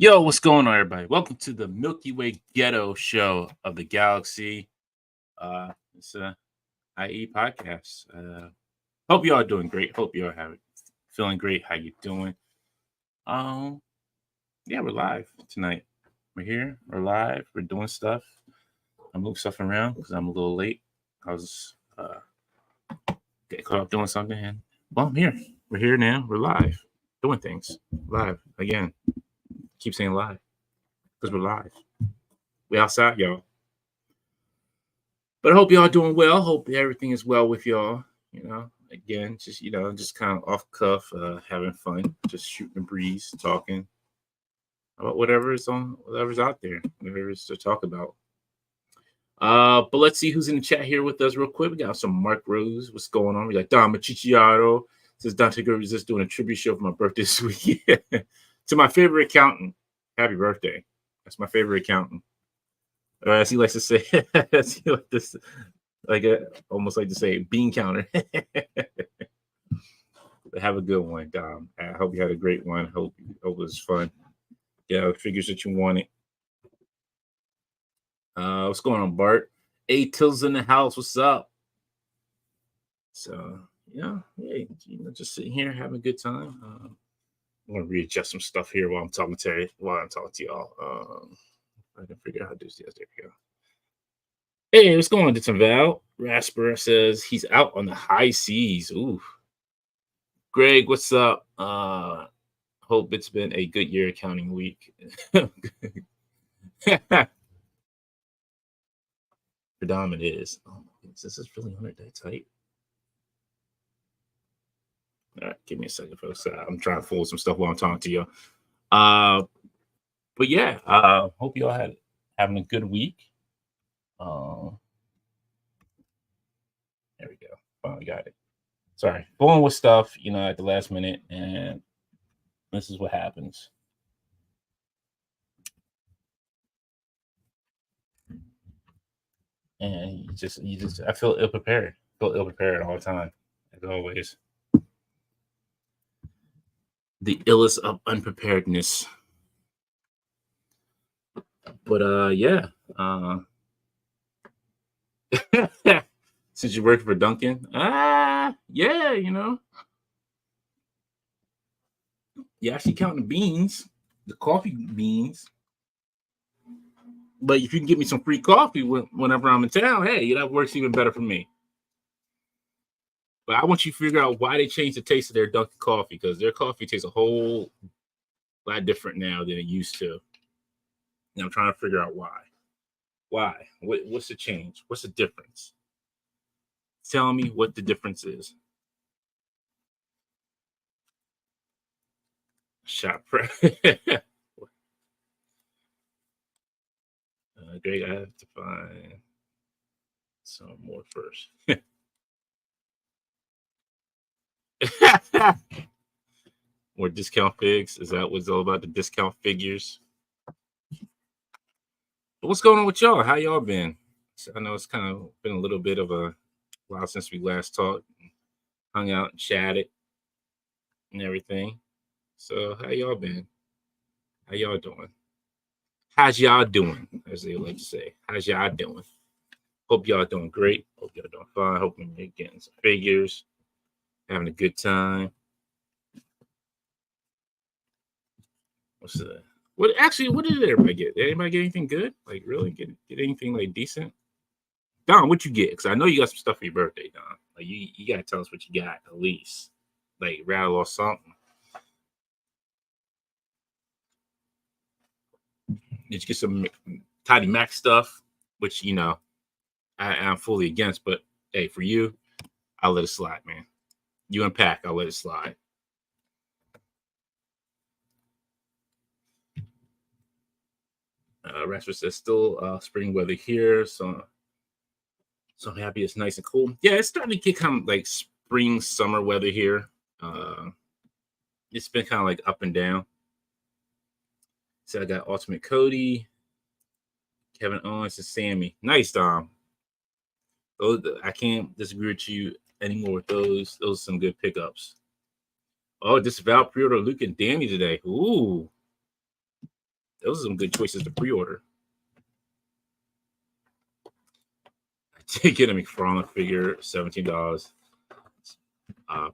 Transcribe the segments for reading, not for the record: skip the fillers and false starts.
Yo, what's going on, everybody? Welcome to the Milky Way Ghetto show of the galaxy. It's a IE podcast. Hope you all doing great. Hope you all have feeling great. How you doing? Um, yeah, we're live tonight. We're here. We're live. We're doing stuff. I moved stuff around because I'm a little late. I was getting caught up doing something, and well, I'm here. We're here now. We're live, doing things live again. Keep saying live because we're live. We outside, y'all. But I hope y'all doing well. Hope everything is well with y'all. Again, just kind of off cuff, having fun, just shooting the breeze, talking about whatever's out there, whatever is to talk about. But let's see who's in the chat here with us real quick. We got some Mark Rose. What's going on? We got Don Machicciaro. Says Dante Gurley is just doing a tribute show for my birthday this week. To my favorite accountant. Happy birthday. That's my favorite accountant. As he likes to say, almost like to say, bean counter. Have a good one, Dom. I hope you had a great one. Hope it was fun. Yeah, figures that you wanted. What's going on, Bart? Till's in the house. What's up? So hey, just sitting here having a good time. I'm gonna readjust some stuff here while I'm talking to y'all. I can figure out how to do this. Yes, there we go. Hey, what's going on, Ditson Val? Rasper says he's out on the high seas. Ooh. Greg, what's up? Hope it's been a good year accounting week. Predominant is. Oh my goodness, this is really under that tight. All right, give me a second, folks. I'm trying to fold some stuff while I'm talking to you. But yeah, hope you all having a good week. There we go. Finally got it. Sorry, going with stuff, at the last minute, and this is what happens. And you just, I feel ill prepared. All the time, as always. The illest of unpreparedness. But yeah. Since you're working for Dunkin', yeah, you actually count the beans, the coffee beans. But if you can give me some free coffee whenever I'm in town, hey, that works even better for me. But I want you to figure out why they changed the taste of their Dunkin' coffee, because their coffee tastes a whole lot different now than it used to. And I'm trying to figure out why. Why? What's the change? What's the difference? Tell me what the difference is. Shot prep. Great. I have to find some more first. More discount figs. Is that what's all about, the discount figures? But what's going on with y'all? How y'all been? So I know it's kind of been a little bit of a while since we last talked, hung out and chatted and everything. So how y'all been? How y'all doing? How's y'all doing, as they like to say? How's y'all doing? Hope y'all doing great. Hope y'all doing fine. Hope you're getting some figures, having a good time. What's the what? Actually, what did everybody get? Did anybody get anything good? Like, really get anything like decent? Don, what you get? Because I know you got some stuff for your birthday, Don. Like, you gotta tell us what you got at least. Like, rattle or something. Did you get some Tidy Mac stuff? Which I'm fully against, but hey, for you, I'll let it slide, man. You unpack, I'll let it slide. Rasper says still spring weather here, so I'm happy it's nice and cool. Yeah, it's starting to get kind of like spring summer weather here. It's been kind of like up and down. So I got Ultimate Cody, Kevin Owens, and Sammy. Nice, Dom. I can't disagree with you anymore with those. Those are some good pickups. Oh, this Val pre-order Luke and Danny today. Ooh. those are some good choices to pre-order. I did get a McFarlane figure, $17.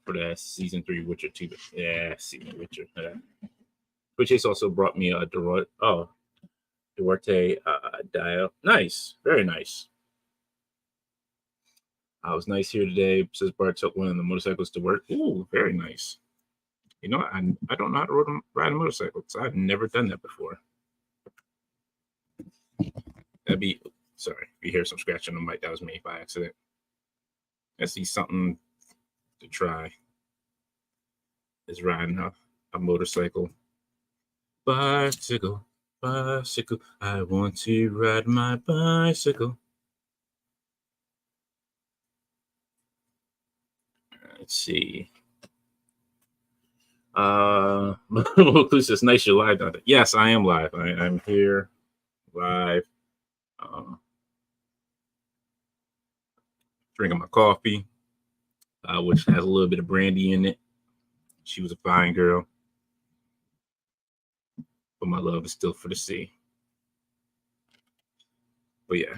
For that season 3 Witcher 2. Yeah, season Witcher. Which has also brought me a Duarte dial. Nice, very nice. I was nice here today. Says Bart took one of the motorcycles to work. Ooh, very nice. You know, I don't know how to ride a motorcycle, so I've never done that before. That'd be sorry if you hear some scratching on the mic. That was me by accident. Let's see something to try. Is riding a motorcycle. Bicycle, bicycle. I want to ride my bicycle. Let's see. Lucas says, nice you're live. Yes, I am live. I'm here live. Drinking my coffee, which has a little bit of brandy in it. She was a fine girl. But my love is still for the sea. But yeah,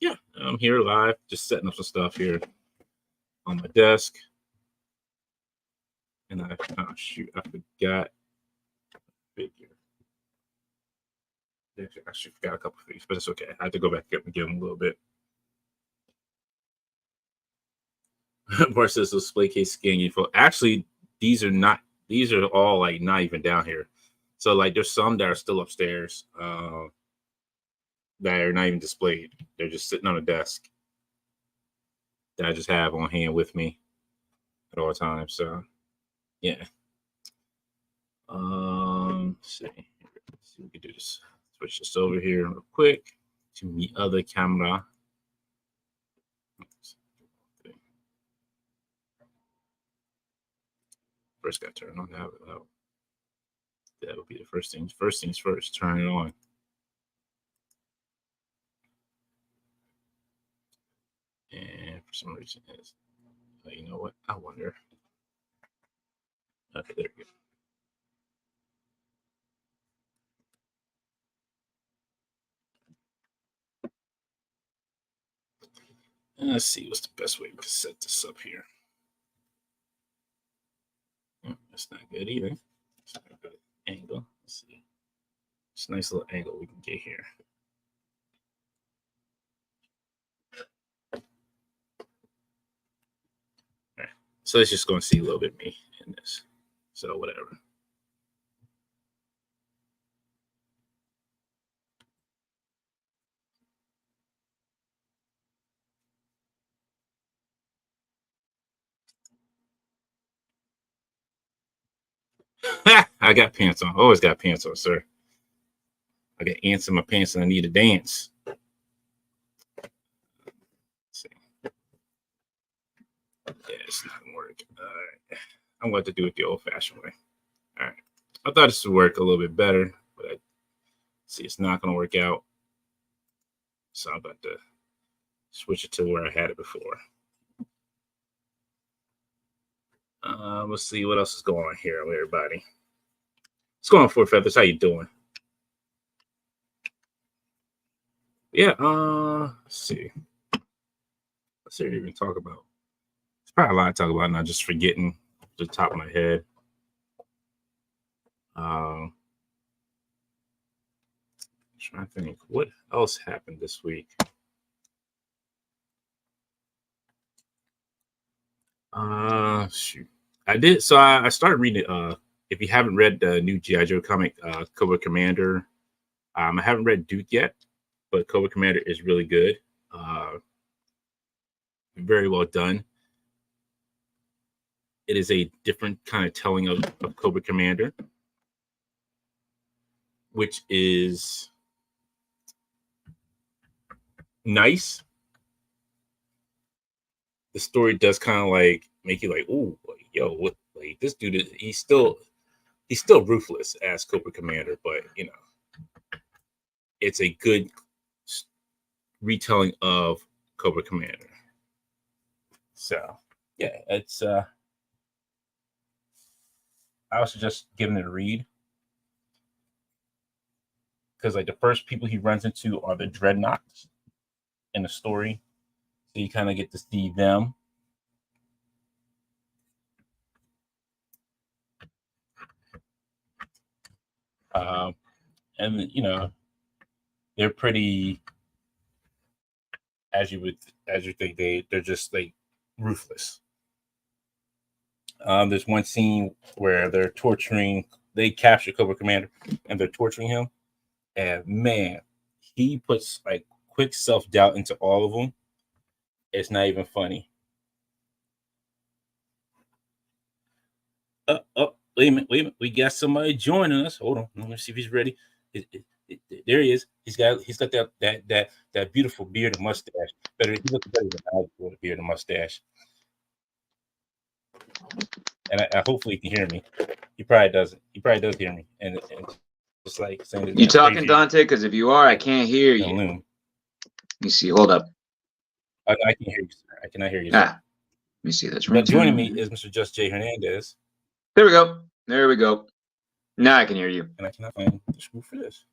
yeah, I'm here live, just setting up some stuff here on my desk. And I forgot figure. I actually forgot a couple of things, but it's okay. I had to go back and give them a little bit. Bart says those display case scanning. Actually, these are all like not even down here. So like there's some that are still upstairs that are not even displayed. They're just sitting on a desk that I just have on hand with me at all times. So yeah. Let's see if we can do this. Switch this over here real quick to the other camera. First got to turn on that. That would be the first things. First things first, turn it on. And for some reason, you know what? I wonder. Okay, there we go. Let's see what's the best way to set this up here. That's not good either. It's not a good angle. Let's see. It's a nice little angle we can get here. All right. So it's just going to see a little bit of me in this. So whatever. I got pants on. Always got pants on, sir. I got ants in my pants and I need to dance. Let's see. Yeah, it's not gonna work. All right. I'm going to do it the old-fashioned way. All right. I thought this would work a little bit better, but I see it's not going to work out. So I'm about to switch it to where I had it before. Let's see what else is going on here with everybody. What's going on, Four Feathers? How you doing? Yeah, let's see. What's there to even talk about? There's probably a lot to talk about, not just forgetting the top of my head. Trying to think what else happened this week. Shoot. I did. So I started reading it. If you haven't read the new G.I. Joe comic, Cobra Commander, I haven't read Duke yet, but Cobra Commander is really good. Very well done. It is a different kind of telling of Cobra Commander, which is nice. The story does kind of like make you like, oh, yo, what? Like this dude is he's still ruthless as Cobra Commander, but you know, it's a good retelling of Cobra Commander. So yeah, it's I was just giving it a read. because like the first people he runs into are the Dreadnoughts in the story, so you kind of get to see them. And you know, they're pretty, as you think, they're just like ruthless. There's one scene where they capture Cobra Commander and they're torturing him, and man, he puts like quick self-doubt into all of them. It's not even funny. Wait a minute. We got somebody joining us. Hold on. Let me see if he's ready. There he is. He's got that beautiful beard and mustache. He looks better than I do with a beard and mustache. And I hopefully he can hear me. He probably doesn't. He probably does hear me. And just like saying, you talking, Dante? Because if you are, I can't hear you. Let me see. Hold up. I can hear you, sir. I cannot hear you. Let me see this. But joining me is Mr. Just J Hernandez. There we go. Now I can hear you. And I cannot find the screw for this.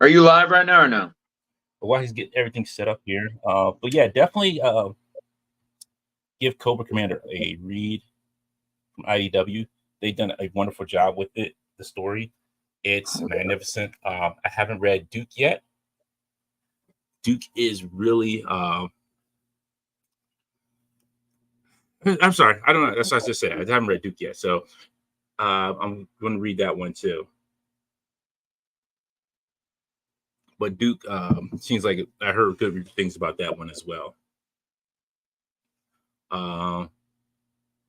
Are you live right now or no? But while he's getting everything set up here, but yeah, definitely give Cobra Commander a read from IDW. They've done a wonderful job with it. The story, it's magnificent. I haven't read Duke yet. Duke is really I'm sorry, I don't know. That's what I just said. I haven't read Duke yet, so I'm going to read that one too. But Duke seems like I heard good things about that one as well.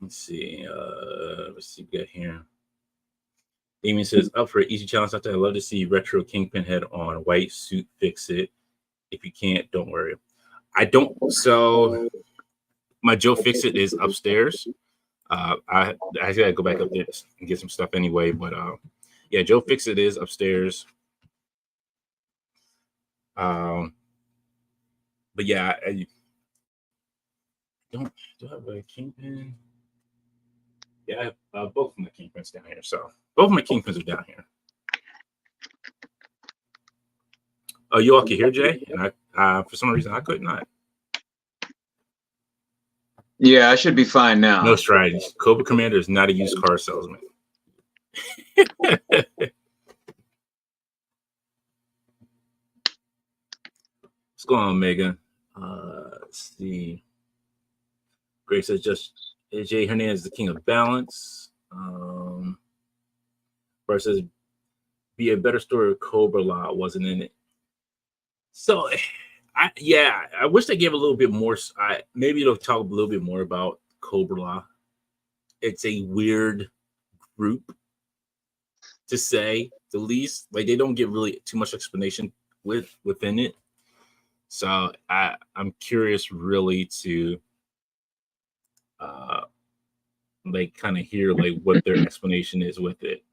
Let's see. Let's see what we got here. Damien says, up for an easy challenge out there. I'd love to see retro Kingpin head on white suit. Fix it. If you can't, don't worry. I don't. So my Joe Fix It is upstairs. I gotta go back up there and get some stuff anyway. But yeah, Joe Fix It is upstairs. But yeah, I don't have a Kingpin. Yeah, I have both of my Kingpins down here. So both of my Kingpins are down here. Oh, you all can hear Jay, and I for some reason I could not. Yeah, I should be fine now. No strategies. Cobra Commander is not a used car salesman. What's going on, Megan? Let's see. Greg says just Jay Hernandez, the king of balance. Versus be a better story of Cobra Law wasn't in it. So, I wish they gave a little bit more. Maybe they'll talk a little bit more about Cobra Law. It's a weird group, to say the least. Like they don't get really too much explanation within it. So I'm curious, really, to like kind of hear like what their explanation is with it.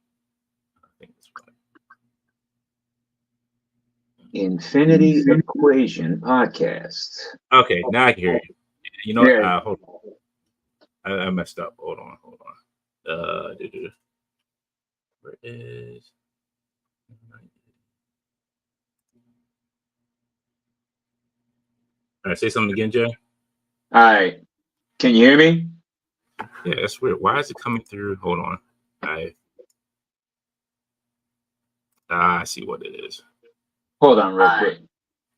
I think that's right. Infinity Equation Podcast. Okay, now I can hear you. You know, yeah. Hold on. I messed up. Hold on. Where is? All right, say something again, Jay. All right. Can you hear me? Yeah, that's weird. Why is it coming through? Hold on. I see what it is. Hold on real quick.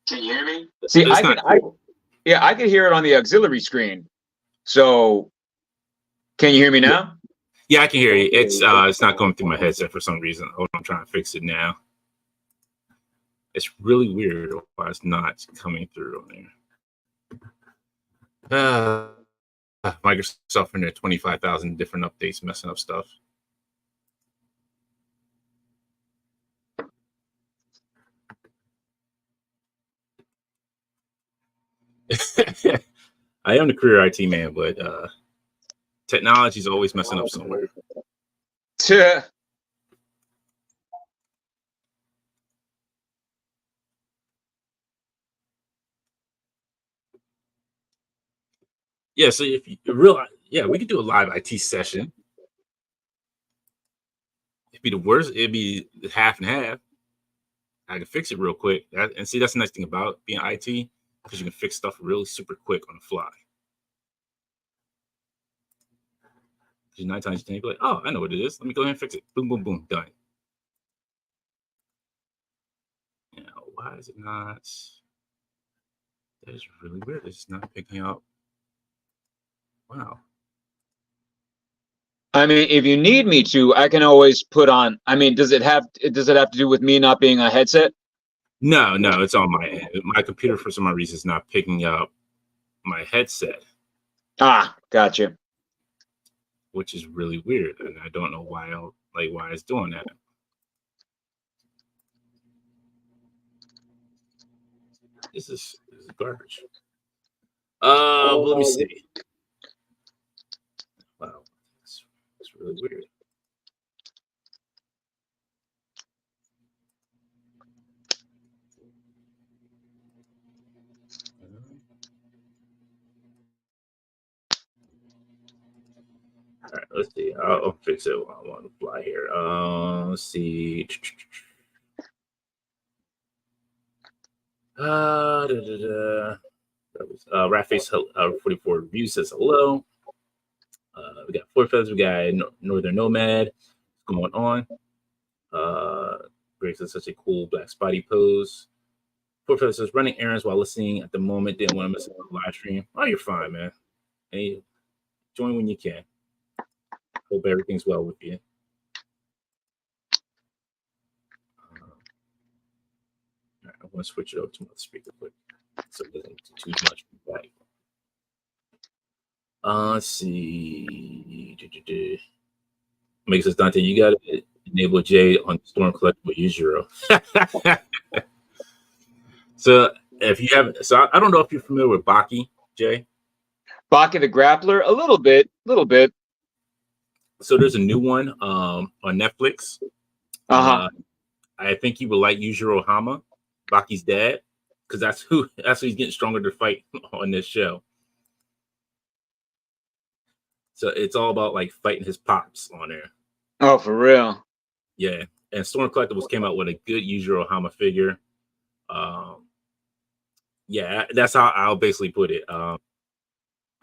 Can you hear me? See, I can hear it on the auxiliary screen. So can you hear me now? Yeah, I can hear you. It's not going through my headset for some reason. Hold on, I'm trying to fix it now. It's really weird why it's not coming through on there. Microsoft and their 25,000 different updates messing up stuff. I am the career IT man, but technology is always messing up somewhere. Yeah. Yeah, so if you we could do a live IT session. be the worst. It'd be half and half. I can fix it real quick. And see, that's the nice thing about being IT, because you can fix stuff really super quick on the fly. Because 9 times 10, you'd be like, oh, I know what it is. Let me go ahead and fix it. Boom, boom, boom, done. Now, why is it not? That is really weird. It's not picking up. Wow. I mean, if you need me to, I can always put on. I mean, does it have to do with me not being a headset? No, it's on my end. My computer, for some reason, is not picking up my headset. Ah, gotcha. Which is really weird, and I don't know why it's doing that. This is garbage. Well, let me see. Wow, it's really weird. All right, let's see. I'll fix it while I'm on the fly here. Let's see. Ratface 44 review says hello. We got Four Feathers. We got Northern Nomad. What's going on? Greg says such a cool black spotty pose. Four Feathers says running errands while listening at the moment. Didn't want to miss a live stream. Oh, you're fine, man. Hey, join when you can. Hope everything's well with you. All right, I want to switch it over to my speaker quick so it doesn't do too much feedback. Let's see. Makes us Dante. You got to enable Jay on Storm Collectible Use-Euro. So if you have, I don't know if you're familiar with Baki, Jay. Baki the Grappler, a little bit. So there's a new one on Netflix. I think you would like Yujiro Hama, Baki's dad, because that's who he's getting stronger to fight on this show. So it's all about like fighting his pops on there. Oh, for real? Yeah. And Storm Collectibles came out with a good Yujiro Hama figure. Yeah, that's how I'll basically put it. I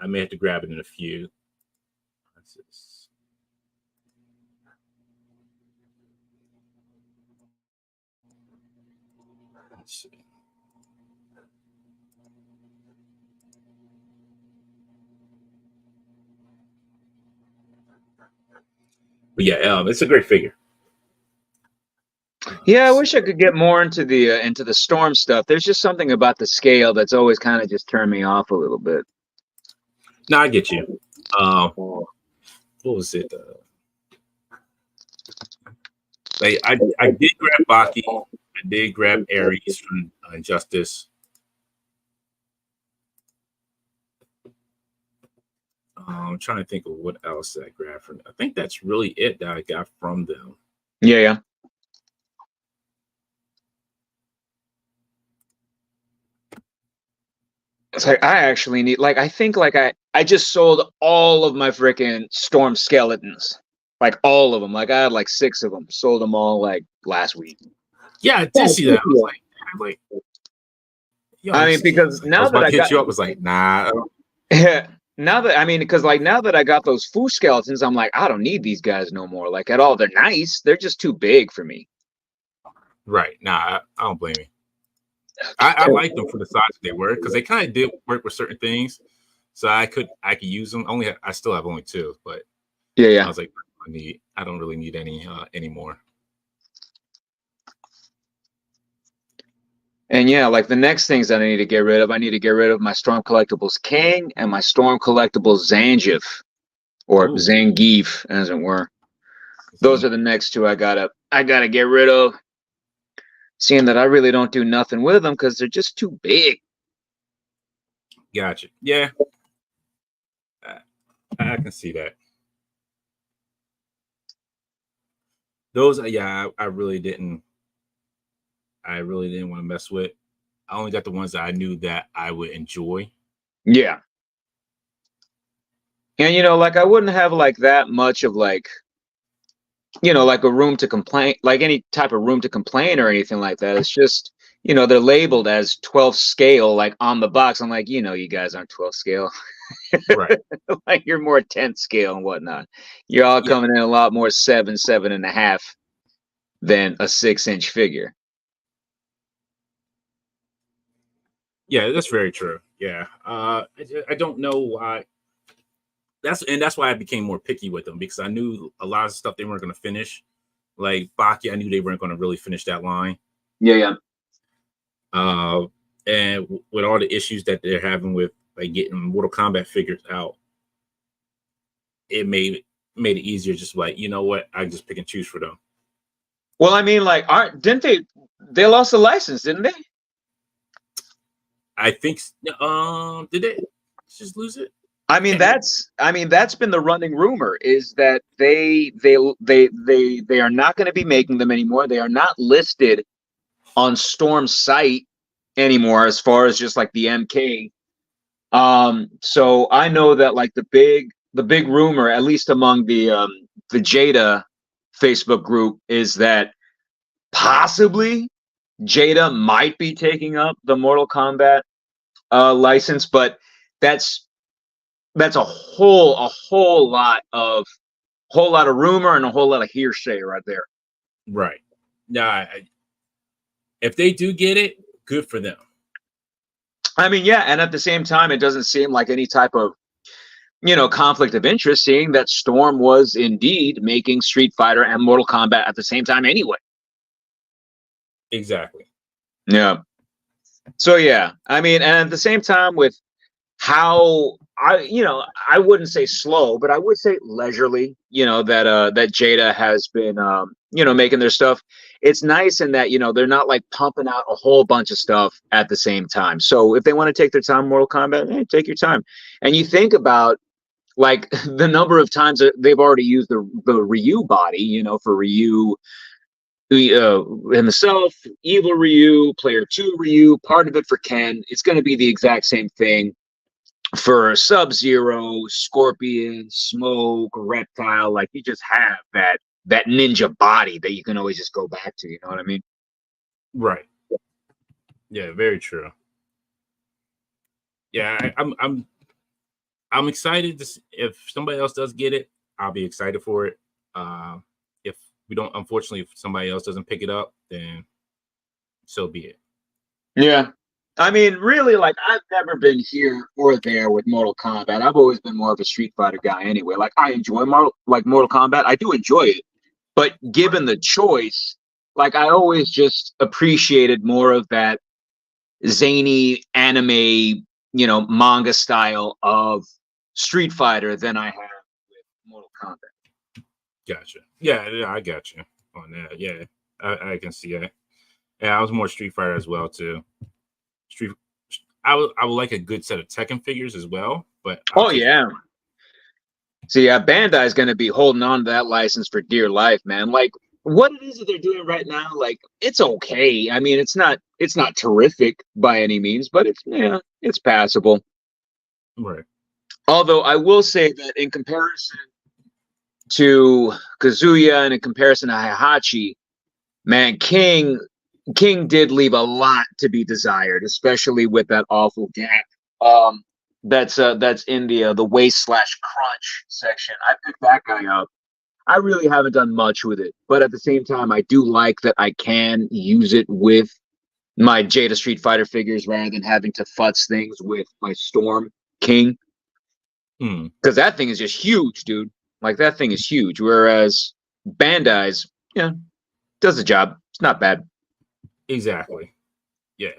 may have to grab it in a few. Let's see. But yeah, it's a great figure. Yeah, I wish I could get more into the Storm stuff. There's just something about the scale that's always kind of just turned me off a little bit. No, I get you. What was it? I did grab Baki. I did grab Ares from Injustice. I'm trying to think of what else I grabbed from them. I think that's really it that I got from them. Yeah. It's like I actually need, like, I think like I just sold all of my freaking Storm skeletons, like all of them. Like I had like 6 of them, sold them all like last week. Yeah, I did see that. I was like, yo, I mean, because now that I hit you up, was like, nah. Yeah. Now that now that I got those Foo skeletons, I'm like, I don't need these guys no more. Like at all, they're nice. They're just too big for me. Right. Nah, I don't blame you. I like them for the size that they were, because they kind of did work with certain things. So I could use them. I still have only 2, but yeah. I was like, I don't really need any anymore. And yeah, like the next things that I need to get rid of, I need to get rid of my Storm Collectibles King and my Storm Collectibles Zangief, or Zangief, as it were. Those are the next 2 I gotta get rid of. Seeing that I really don't do nothing with them because they're just too big. Gotcha. Yeah, I can see that. Those, yeah, I really didn't want to mess with. I only got the ones that I knew that I would enjoy. Yeah. And like I wouldn't have like that much of like like a room to complain, like any type of room to complain or anything like that. It's just, they're labeled as 12 scale, like on the box. I'm like, you guys aren't 12 scale. Right. Like you're more 10 scale and whatnot. You're all Yeah. coming in a lot more 7.5 than a 6-inch figure. Yeah, that's very true. Yeah. I don't know why. That's why I became more picky with them, because I knew a lot of stuff they weren't going to finish. Like Baki, I knew they weren't going to really finish that line. Yeah. And with all the issues that they're having with like getting Mortal Kombat figures out, it made it easier. Just like, you know what, I just pick and choose for them. Well, I mean, like, didn't they lost the license, didn't they? I think. Did they just lose it? I mean, that's been the running rumor, is that they are not going to be making them anymore. They are not listed on Storm's site anymore, as far as just like the MK. So I know that like the big rumor, at least among the Jada Facebook group, is that possibly Jada might be taking up the Mortal Kombat license, but that's a whole lot of rumor and a whole lot of hearsay right there. Right. Nah, if they do get it, good for them. I mean, yeah, and at the same time, it doesn't seem like any type of conflict of interest, seeing that Storm was indeed making Street Fighter and Mortal Kombat at the same time anyway. Exactly. Yeah. So yeah, I mean, and at the same time, with how I wouldn't say slow, but I would say leisurely, that Jada has been making their stuff. It's nice in that, they're not like pumping out a whole bunch of stuff at the same time. So if they want to take their time, Mortal Kombat, hey, take your time. And you think about like the number of times that they've already used the Ryu body, for Ryu himself, Evil Ryu, Player 2 Ryu, part of it for Ken. It's going to be the exact same thing for Sub-Zero, Scorpion, Smoke, Reptile. Like, you just have that ninja body that you can always just go back to. You know what I mean? Right. Yeah, very true. Yeah, I'm excited to if somebody else does get it, I'll be excited for it. If we don't, unfortunately, if somebody else doesn't pick it up, then so be it. Yeah. I mean, really, like, I've never been here or there with Mortal Kombat. I've always been more of a Street Fighter guy anyway. Like, I enjoy Mortal Kombat. I do enjoy it. But given the choice, like, I always just appreciated more of that zany anime, manga style of Street Fighter than I have with Mortal Kombat. Gotcha. Yeah, I got you on that. Yeah, I can see that. Yeah, I was more Street Fighter as well too. I would like a good set of Tekken figures as well, but yeah. See, Bandai is going to be holding on to that license for dear life, man. Like, what it is that they're doing right now, like, it's okay. I mean, it's not terrific by any means, but it's passable. Right. Although I will say that in comparison to Kazuya and in comparison to Heihachi, man, King did leave a lot to be desired, especially with that awful gap. That's in the waist/crunch section. I picked that guy up. I really haven't done much with it, but at the same time, I do like that I can use it with my Jada Street Fighter figures rather than having to futz things with my Storm King. Because that thing is just huge, dude. Like, that thing is huge. Whereas Bandai's, does the job. It's not bad. Exactly. Yeah.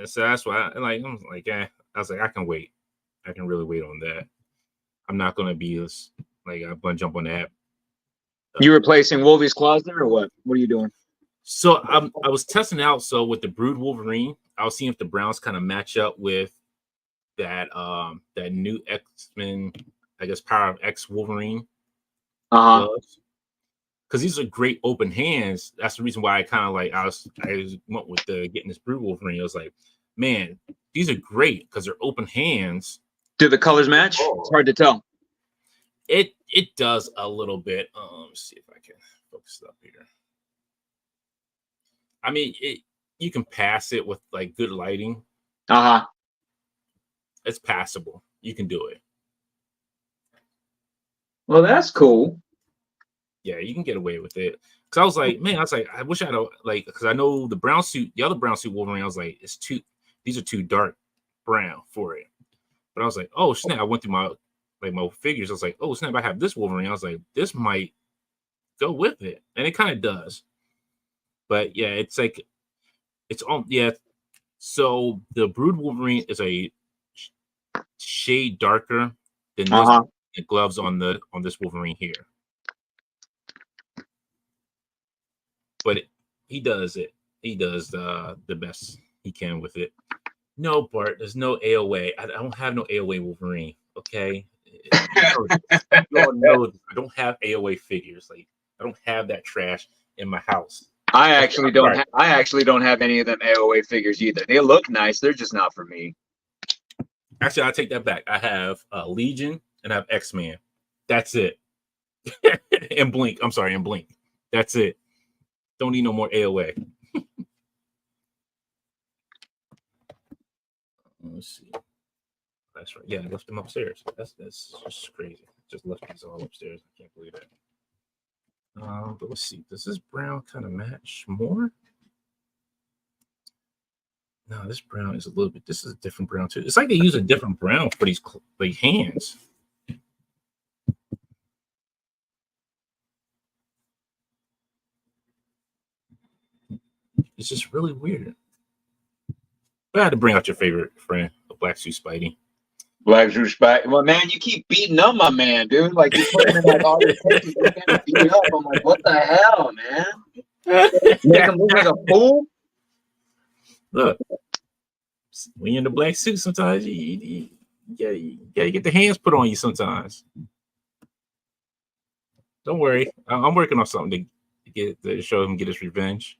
So that's why I was like, I can wait. I can really wait on that. I'm not gonna be like, I'm gonna jump on that. You replacing Wolvie's claws there, or what? What are you doing? So I was testing out. So with the Brood Wolverine, I was seeing if the Browns kind of match up with that new X-Men, I guess, Power of X Wolverine. Because these are great open hands. That's the reason why I kind of like I went with getting this Brood Wolverine. I was like, man, these are great because they're open hands. Do the colors match? It's hard to tell. It does a little bit. me see if I can focus it up here. I mean, you can pass it with like good lighting. Uh-huh. It's passable. You can do it. Well, that's cool. Yeah, you can get away with it. Cause I was like, man, I wish I had because I know the brown suit, the other brown suit Wolverine. I was like, these are too dark brown for it. But I was like, oh snap! I went through my figures. I was like, oh snap! I have this Wolverine. I was like, this might go with it, and it kind of does. But yeah, it's like it's on. Yeah, so the Brood Wolverine is a shade darker than the gloves on this Wolverine here. But he does it. He does the best he can with it. No, Bart, there's no AOA. I don't have no AOA Wolverine. Okay, you all know I don't have AOA figures. Like I don't have that trash in my house. I actually don't have any of them AOA figures either. They look nice. They're just not for me. Actually, I take that back. I have Legion and I have X-Men. That's it. And Blink. I'm sorry, and Blink. That's it. Don't need no more AOA. Let's see. That's right. Yeah, I left them upstairs. That's just crazy. Just left these all upstairs. I can't believe that. But let's see. Does this brown kind of match more? No, this brown is a little bit. This is a different brown too. It's like they use a different brown for these like hands. It's just really weird. But I had to bring out your favorite friend, the Black Suit Spidey. Black Suit Spidey. Well, man, you keep beating up my man, dude. Like you put him in like all your pictures, you're getting beat up. I'm like, what the hell, man? Make him look like a fool. Look, when you're in the black suit, sometimes you gotta get the hands put on you. Sometimes. Don't worry, I'm working on something to show him get his revenge.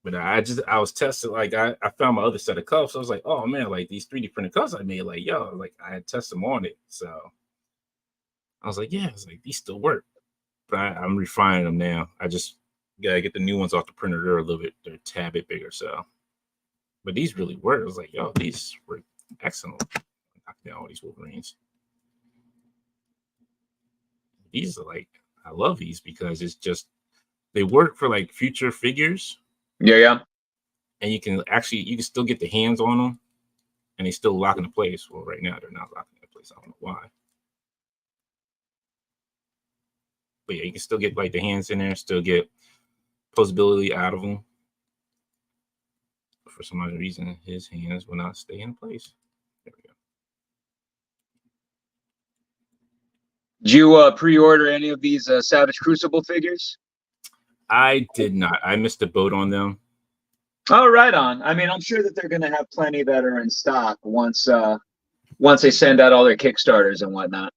But I was testing, like I found my other set of cuffs. I was like, oh man, like these 3D printed cuffs I made, like yo, like I had tested them on it. So I was like, yeah, it's like these still work. But I'm refining them now. I just gotta get the new ones off the printer. They're a tad bit bigger. So, but these really work. I was like, yo, these were excellent. Knock down all these Wolverines. These are like, I love these because it's just they work for like future figures. Yeah. And you can still get the hands on them, and they still lock into place. Well, right now they're not locking into place. I don't know why. But yeah, you can still get like the hands in there, still get posability out of them. For some other reason, his hands will not stay in place. There we go. Did you pre-order any of these Savage Crucible figures? I did not. I missed the boat on them. Oh, right on. I mean, I'm sure that they're going to have plenty that are in stock once they send out all their Kickstarters and whatnot.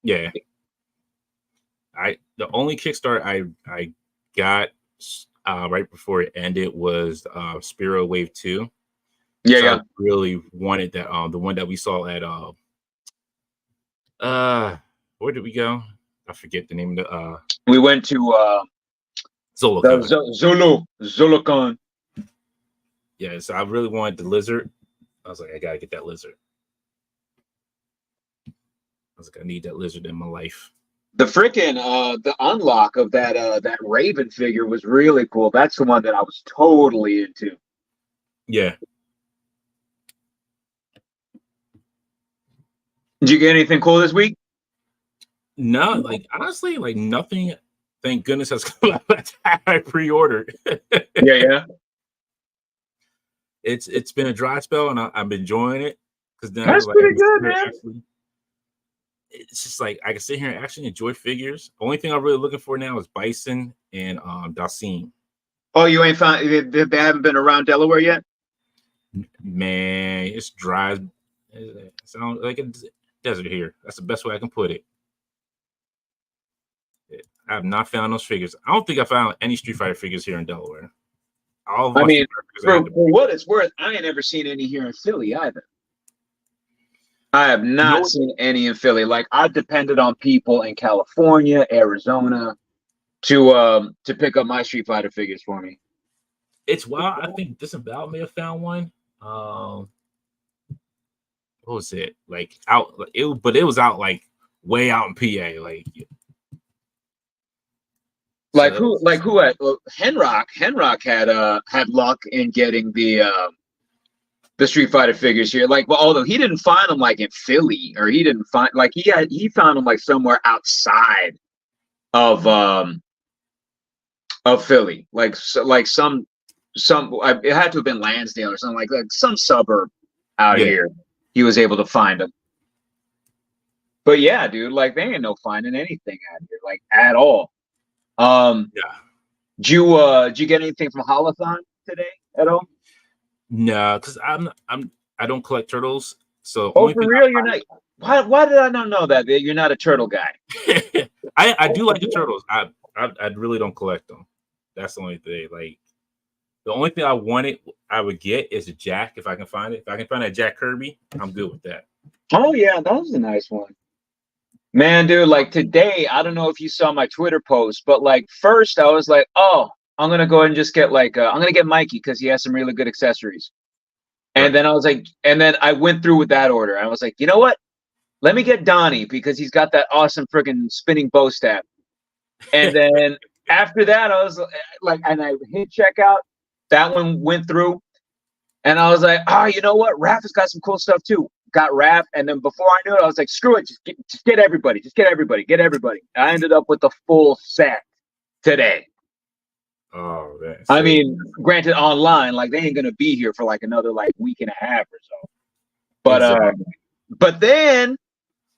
Yeah. The only Kickstarter I got right before it ended was Spiro Wave 2. Yeah, so yeah. I really wanted that the one that we saw at where did we go? I forget the name of the we went to Zolocon. Zolocon. Yeah, so I really wanted the lizard. I was like, I gotta get that lizard. I was like, I need that lizard in my life. The freaking the unlock of that Raven figure was really cool. That's the one that I was totally into. Yeah. Did you get anything cool this week? No, like honestly, like nothing. Thank goodness has come out that I pre-ordered. Yeah. It's been a dry spell, and I'm enjoying it because then that's pretty good, man. It's just like I can sit here and actually enjoy figures. The only thing I'm really looking for now is Bison and Dalsim. Oh, you ain't found? They haven't been around Delaware yet? Man, it's dry. It sounds like a desert here. That's the best way I can put it. I have not found those figures. I don't think I found any Street Fighter figures here in Delaware. I mean, for what it's worth, I ain't ever seen any here in Philly either. I have not No. seen any in Philly. Like I've depended on people in California, Arizona to pick up my Street Fighter figures for me. It's wild. I think Disembowel may have found one. What was it? Like out it, but it was out like way out in PA. Like who had Henrock had luck in getting the Street Fighter figures here. Like, well, although he didn't find them like in Philly, or he didn't find like he found them like somewhere outside of Philly, like some it had to have been Lansdale or something like some suburb out here. He was able to find them. But yeah, dude, like they ain't no finding anything out here, like at all. Did you get anything from Holothon today at all? No, because I don't collect turtles. So for real, you're not. Why did I not know that? You're not a turtle guy. I do like the turtles. I really don't collect them. That's the only thing. Like the only thing I would get is a Jack if I can find it. If I can find a Jack Kirby, I'm good with that. Oh yeah, that was a nice one. Man, dude, like today, I don't know if you saw my Twitter post, but like first I was like, oh, I'm gonna go ahead and just get I'm gonna get Mikey because he has some really good accessories. And then I was like, and then I went through with that order. I was like, you know what? Let me get Donnie because he's got that awesome freaking spinning bow staff. And then after that, I was like, and I hit checkout. That one went through. And I was like, you know what? Raph has got some cool stuff too. Got Raph. And then before I knew it, I was like, screw it. Just get everybody. Just get everybody. Get everybody. I ended up with the full set today. Oh, man. I mean, granted, online, like they ain't gonna be here for like another like week and a half or so. But but then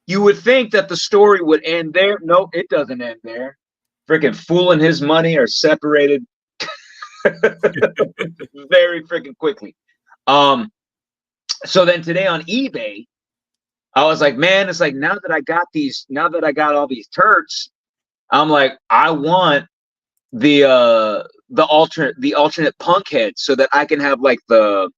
you would think that the story would end there. Nope, it doesn't end there. Freaking Fool and his money are separated very freaking quickly. So then today on eBay, I was like, man, it's like now that I got all these turds, I'm like, I want the alternate punk head so that I can have like the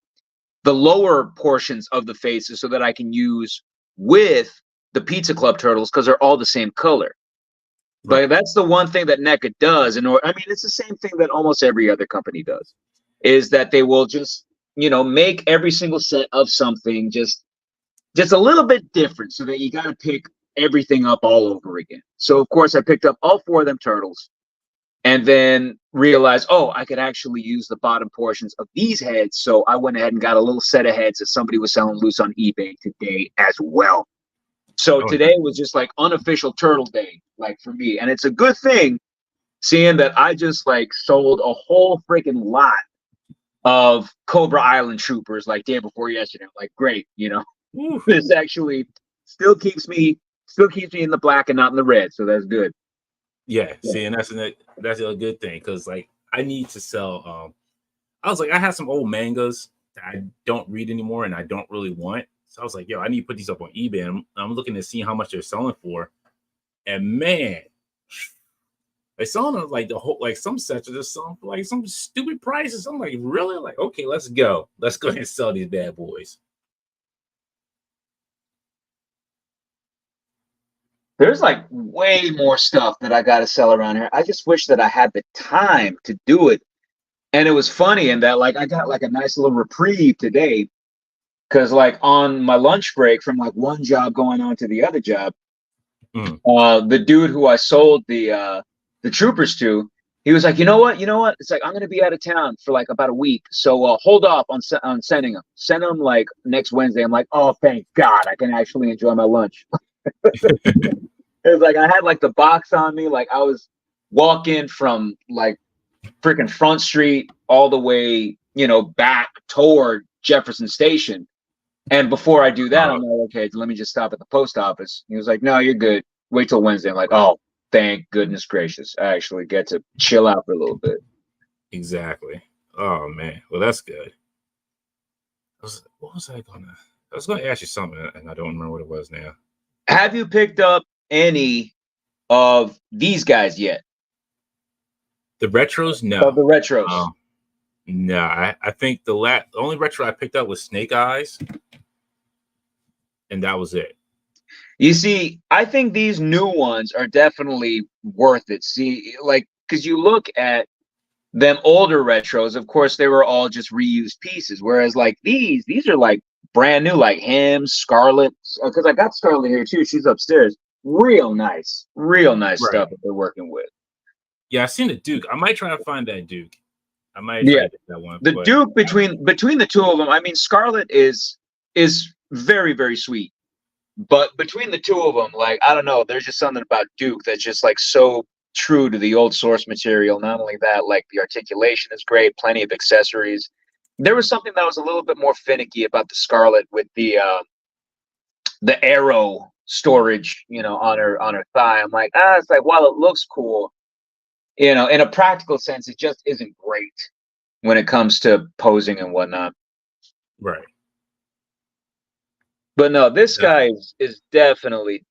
lower portions of the faces so that I can use with the Pizza Club turtles because they're all the same color. Right. But that's the one thing that NECA does, I mean, it's the same thing that almost every other company does, is that they will just, make every single set of something just a little bit different so that you got to pick everything up all over again. So, of course, I picked up all 4 of them turtles and then realized, I could actually use the bottom portions of these heads. So I went ahead and got a little set of heads that somebody was selling loose on eBay today as well. So today was just like unofficial turtle day, like for me. And it's a good thing seeing that I just like sold a whole freaking lot of Cobra Island troopers like day before yesterday. I'm like, great, this actually still keeps me in the black and not in the red. So that's good. Yeah. See, and that's a good thing because like I need to sell. I was like, I have some old mangas that I don't read anymore and I don't really want. So I was like, I need to put these up on eBay. And I'm looking to see how much they're selling for. And man, they're selling them like the whole, like some sets are just selling for like some stupid prices. I'm like, really? Like, okay, let's go. Let's go ahead and sell these bad boys. There's like way more stuff that I got to sell around here. I just wish that I had the time to do it. And it was funny in that like I got like a nice little reprieve today. Because like on my lunch break from like one job going on to the other job, the dude who I sold the troopers to, he was like, you know what? It's like I'm gonna be out of town for like about a week, so hold off on sending them. Send them like next Wednesday. I'm like, oh, thank God, I can actually enjoy my lunch. It was like I had like the box on me, like I was walking from like freaking Front Street all the way, back toward Jefferson Station. And before I do that, I'm like, okay, let me just stop at the post office. He was like, no, you're good. Wait till Wednesday. I'm like, oh, thank goodness gracious. I actually get to chill out for a little bit. Exactly. Oh, man. Well, that's good. What was I going to? I was going to ask you something, and I don't remember what it was now. Have you picked up any of these guys yet? The retros? No. Of the retros? No. I think the only retro I picked up was Snake Eyes. and that was it. You see, I think these new ones are definitely worth it. See, like, because you look at them older retros, of course, they were all just reused pieces. Whereas, like, these are like brand new, like him, Scarlet. Because I got Scarlet here too. She's upstairs. Real nice Right. stuff that they're working with. Yeah, I seen the Duke. I might try to find that Duke. I might Yeah. try to get that one. The but Duke between the two of them, I mean, Scarlet is very, very sweet. But between the two of them, like, I don't know, there's just something about Duke that's just like so true to the old source material. Not only that, like the articulation is great, plenty of accessories. There was something that was a little bit more finicky about the Scarlet with the arrow storage, on her thigh. I'm like, it's like, while it looks cool, in a practical sense, it just isn't great when it comes to posing and whatnot. right. But no, this guy is definitely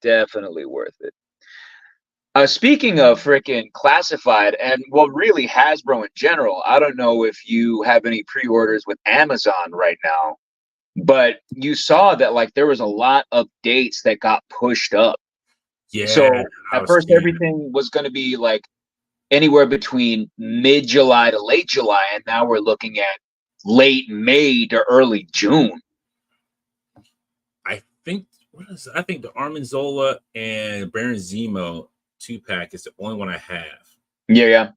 worth it. Speaking of freaking classified, and well, really Hasbro in general, I don't know if you have any pre-orders with Amazon right now, but you saw that like there was a lot of dates that got pushed up. Yeah. So I at was first seeing everything was going to be like anywhere between mid-July to late July, and now we're looking at late May to early June. I think the Armanzola and Baron Zemo 2-pack is the only one I have. Yeah.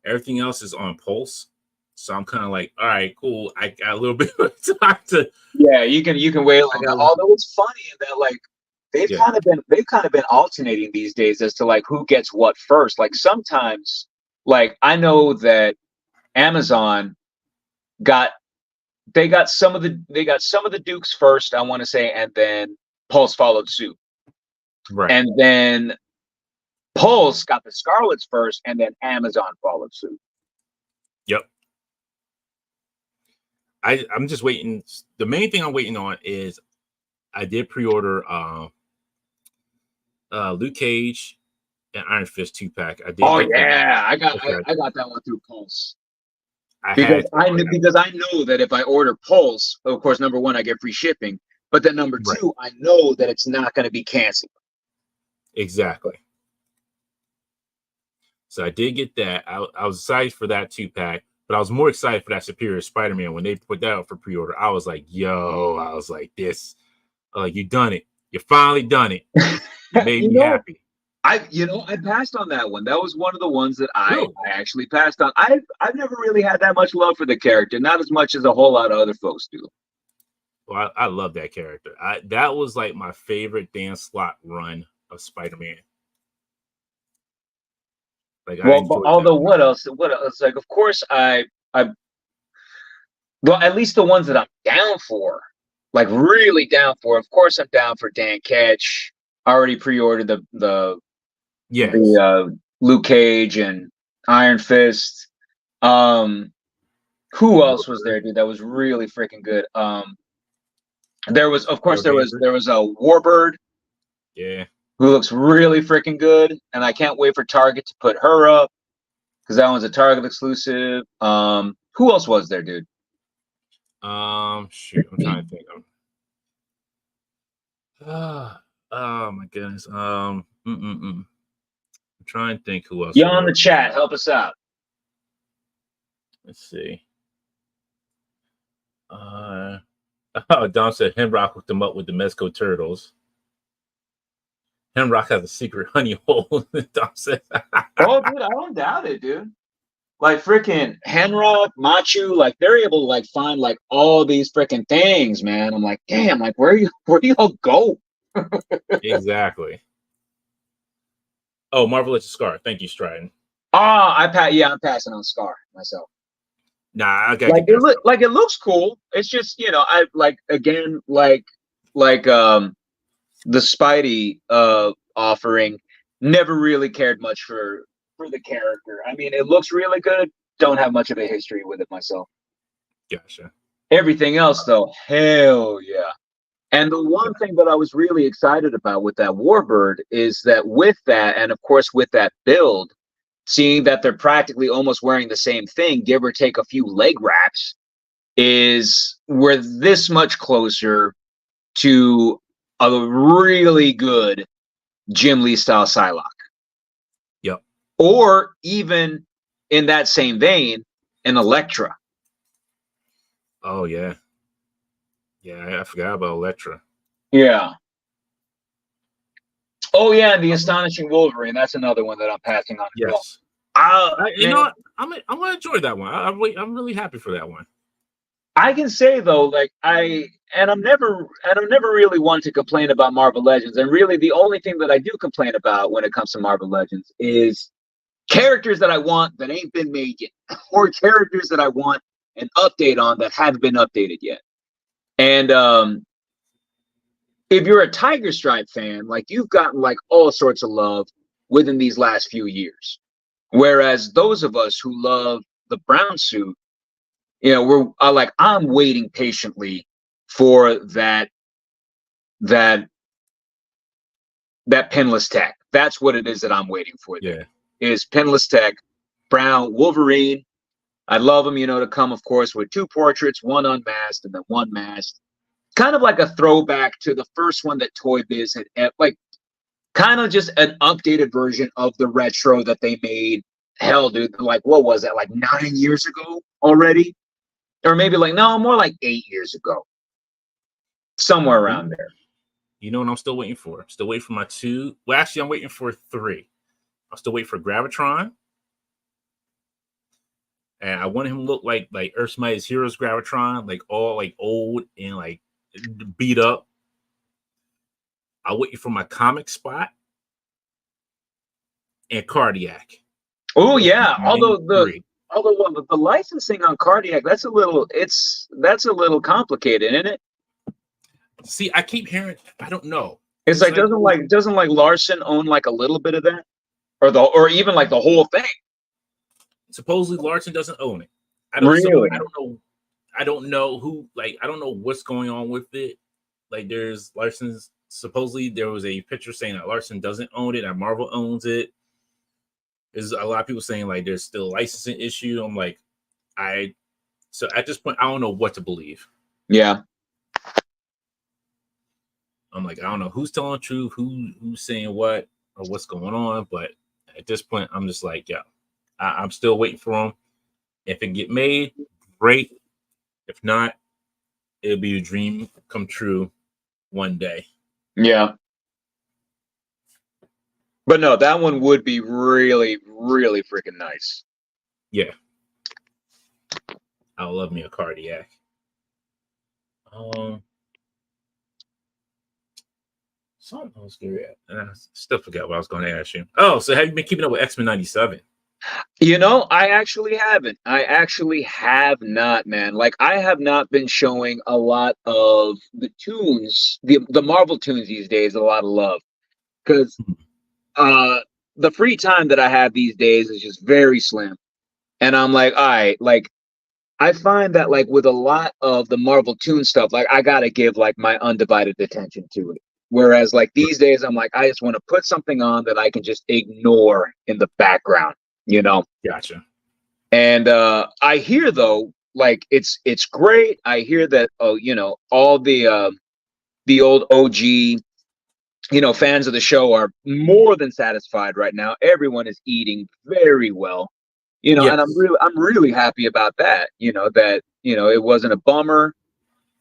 Everything else is on Pulse. So I'm kind of like, all right, cool. I got a little bit of time to. Yeah, you can wait like that. Although it's funny that like they've kind of been alternating these days as to like who gets what first. Like sometimes, like I know that Amazon got some of the Dukes first, I want to say, and then Pulse followed suit. Right. And then Pulse got the Scarlets first, and then Amazon followed suit. Yep. I'm just waiting. The main thing I'm waiting on is I did pre-order Luke Cage and Iron Fist 2-pack. I did. Oh yeah, I got that one through Pulse. Because I know that if I order Pulse, of course, number one, I get free shipping. But then number two, I know that it's not going to be canceled. Exactly. So I did get that. I was excited for that 2-pack, but I was more excited for that Superior Spider-Man when they put that out for pre-order. I was like, you done it. You finally done it. You made me happy. I passed on that one. That was one of the ones that I actually passed on. I've never really had that much love for the character, not as much as a whole lot of other folks do. Well, I love that character. That was like my favorite Dan Slott run of Spider-Man. Like, although what else? Like, of course, well, at least the ones that I'm down for, like really down for. Of course, I'm down for Dan Ketch. I already pre-ordered the Luke Cage and Iron Fist. Who else was there, dude? That was really freaking good. There was a Warbird. Yeah. Who looks really freaking good, and I can't wait for Target to put her up because that one's a Target exclusive. Who else was there, dude? Shoot, I'm trying to think of. Oh my goodness. I'm trying to think who else. You on the chat? Help us out. Let's see. Dom said Hemrock hooked them up with the Mezco Turtles. Hemrock has a secret honey hole. Dom said. Oh, dude, I don't doubt it, dude. Like freaking Henrock, Machu, like they're able to like find like all these freaking things, man. I'm like, damn, like where do y'all go? Exactly. Oh, Marvel Legends Scar. Thank you, Stratton. I'm passing on Scar myself. Nah, I got it looks cool. It's just, I like again, like the Spidey offering, never really cared much for the character. I mean, it looks really good. Don't have much of a history with it myself. Gotcha. Everything else though, hell yeah. And the one thing that I was really excited about with that Warbird is that with that, and of course with that build, seeing that they're practically almost wearing the same thing, give or take a few leg wraps, we're this much closer to a really good Jim Lee style Psylocke. Yep. Or even in that same vein, an Elektra. Oh yeah. Yeah, I forgot about Elektra. Yeah. Oh yeah, and the Astonishing Wolverine. That's another one that I'm passing on as well. Yes. You Man, know what? I'm gonna enjoy that one. I'm really happy for that one. I can say though, like I'm never really one to complain about Marvel Legends, and really the only thing that I do complain about when it comes to Marvel Legends is characters that I want that ain't been made yet, or characters that I want an update on that haven't been updated yet. And if you're a Tiger Stripe fan, like you've gotten like all sorts of love within these last few years, whereas those of us who love the brown suit, you know, I'm waiting patiently for that pinless tech. That's what it is that I'm waiting for. Yeah. Is pinless tech, brown Wolverine. I'd love him, you know, to come, of course, with two portraits, one unmasked and then one masked. Kind of like a throwback to the first one that Toy Biz had, like kind of just an updated version of the retro that they made. Hell, dude, like what was that? Like 9 years ago already? Or maybe like, no, more like 8 years ago. Somewhere around there. You know what I'm still waiting for? I'm still waiting for my 2. Well, actually, I'm waiting for 3. I'm still waiting for Gravitron. And I want him to look like Earth's Mightiest Heroes Gravitron, like all like old and like beat up. I'll wait for my comic spot and Cardiac. Oh yeah, although the licensing on Cardiac, that's a little complicated, isn't it? See, I keep hearing, I don't know. It's like doesn't like Larson own like a little bit of that, or even like the whole thing? Supposedly Larson doesn't own it. I don't know who. Like, I don't know what's going on with it. Like, there's Larson's. Supposedly there was a picture saying that Larson doesn't own it, and Marvel owns it. There's a lot of people saying like there's still a licensing issue. I'm like, so at this point I don't know what to believe. Yeah. I'm like, I don't know who's telling the truth, who's saying what, or what's going on. But at this point, I'm just like, yeah, I'm still waiting for them. If it get made, great. If not, it'll be a dream come true one day. Yeah. But no, that one would be really, really freaking nice. Yeah. I love me a Cardiac. Something else good. And I still forgot what I was going to ask you. Oh, so have you been keeping up with X-Men 97? You know, I actually haven't. I actually have not, man. Like, I have not been showing a lot of the tunes, the Marvel tunes these days, a lot of love. Because the free time that I have these days is just very slim. And I'm like, all right, like, I find that, like, with a lot of the Marvel tune stuff, like, I got to give, like, my undivided attention to it. Whereas, like, these days, I'm like, I just want to put something on that I can just ignore in the background, you know? Gotcha. And I hear, though, like, it's great. I hear that, you know, all the old OG, you know, fans of the show are more than satisfied right now. Everyone is eating very well. You know, yes. And I'm really happy about that. You know, that, you know, it wasn't a bummer.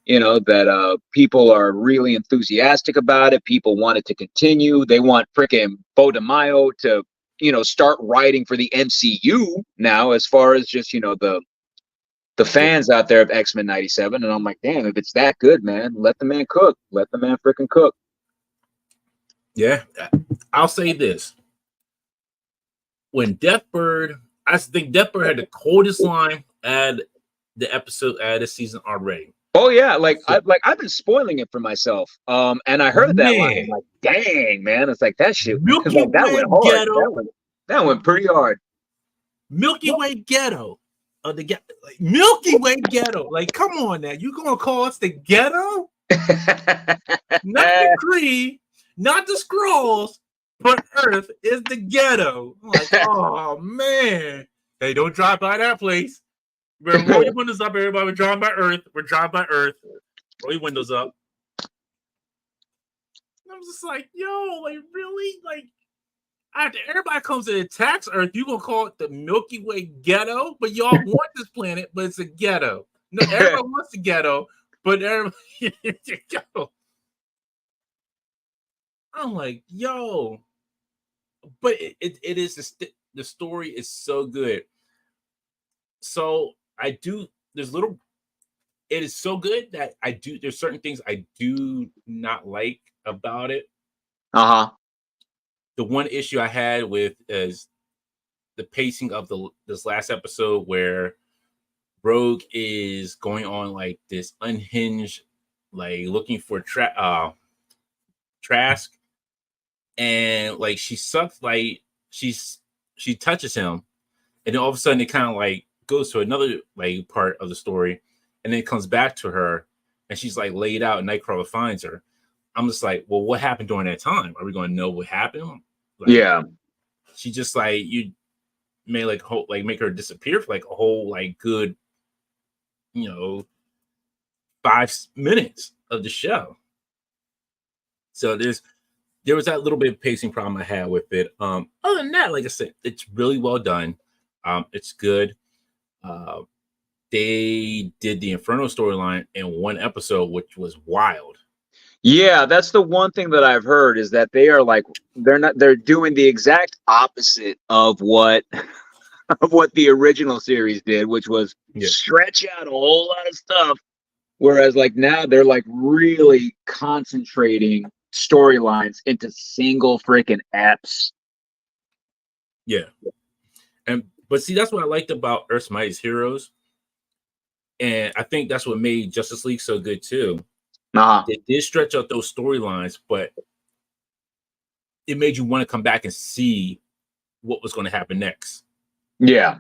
You know, that people are really enthusiastic about it. People want it to continue. They want frickin' Bo DeMaio to, you know, start writing for the MCU now, as far as just, you know, the fans out there of X-Men 97. And I'm like, damn, if it's that good, man, let the man cook. Let the man frickin' cook. Yeah, I'll say this. When Deathbird, I think Deathbird had the coldest line at the episode at the season already. Oh yeah, I've been spoiling it for myself. And I heard that line, like, dang, man, it's like that shit. Milky Like, that Way went hard. Ghetto. That went pretty hard. Milky Way Ghetto. Milky Way Ghetto. Like, come on now. You gonna call us the ghetto? Not the Kree, not the Skrulls, but Earth is the ghetto. I'm like, oh man. Hey, don't drive by that place. Roll your windows up, everybody. We're driving by Earth. Roll your windows up. I'm just like, yo, like really, like after everybody comes and attacks Earth, you gonna call it the Milky Way ghetto? But y'all want this planet, but it's a ghetto. No, everybody wants the ghetto, but everybody ghetto. I'm like, yo, but it is the story is so good. So I do. There's little. It is so good that I do. There's certain things I do not like about it. Uh-huh. The one issue I had with is the pacing of this last episode where Rogue is going on like this unhinged, like looking for Trask, and like she sucks, like she touches him, and then all of a sudden it kind of like goes to another like part of the story, and then it comes back to her, and she's like laid out, and Nightcrawler finds her. I'm just like, well, what happened during that time? Are we going to know what happened? Like, yeah, she just like you may like make her disappear for like a whole like good, 5 minutes of the show. So there was that little bit of pacing problem I had with it. Other than that, like I said, it's really well done. It's good. They did the Inferno storyline in one episode, which was wild. Yeah, that's the one thing that I've heard is that they're doing the exact opposite of what the original series did, which was stretch out a whole lot of stuff. Whereas like now they're like really concentrating storylines into single freaking eps. Yeah. But see, that's what I liked about Earth's Mightiest Heroes. And I think that's what made Justice League so good too. They did stretch out those storylines, but it made you want to come back and see what was going to happen next. Yeah.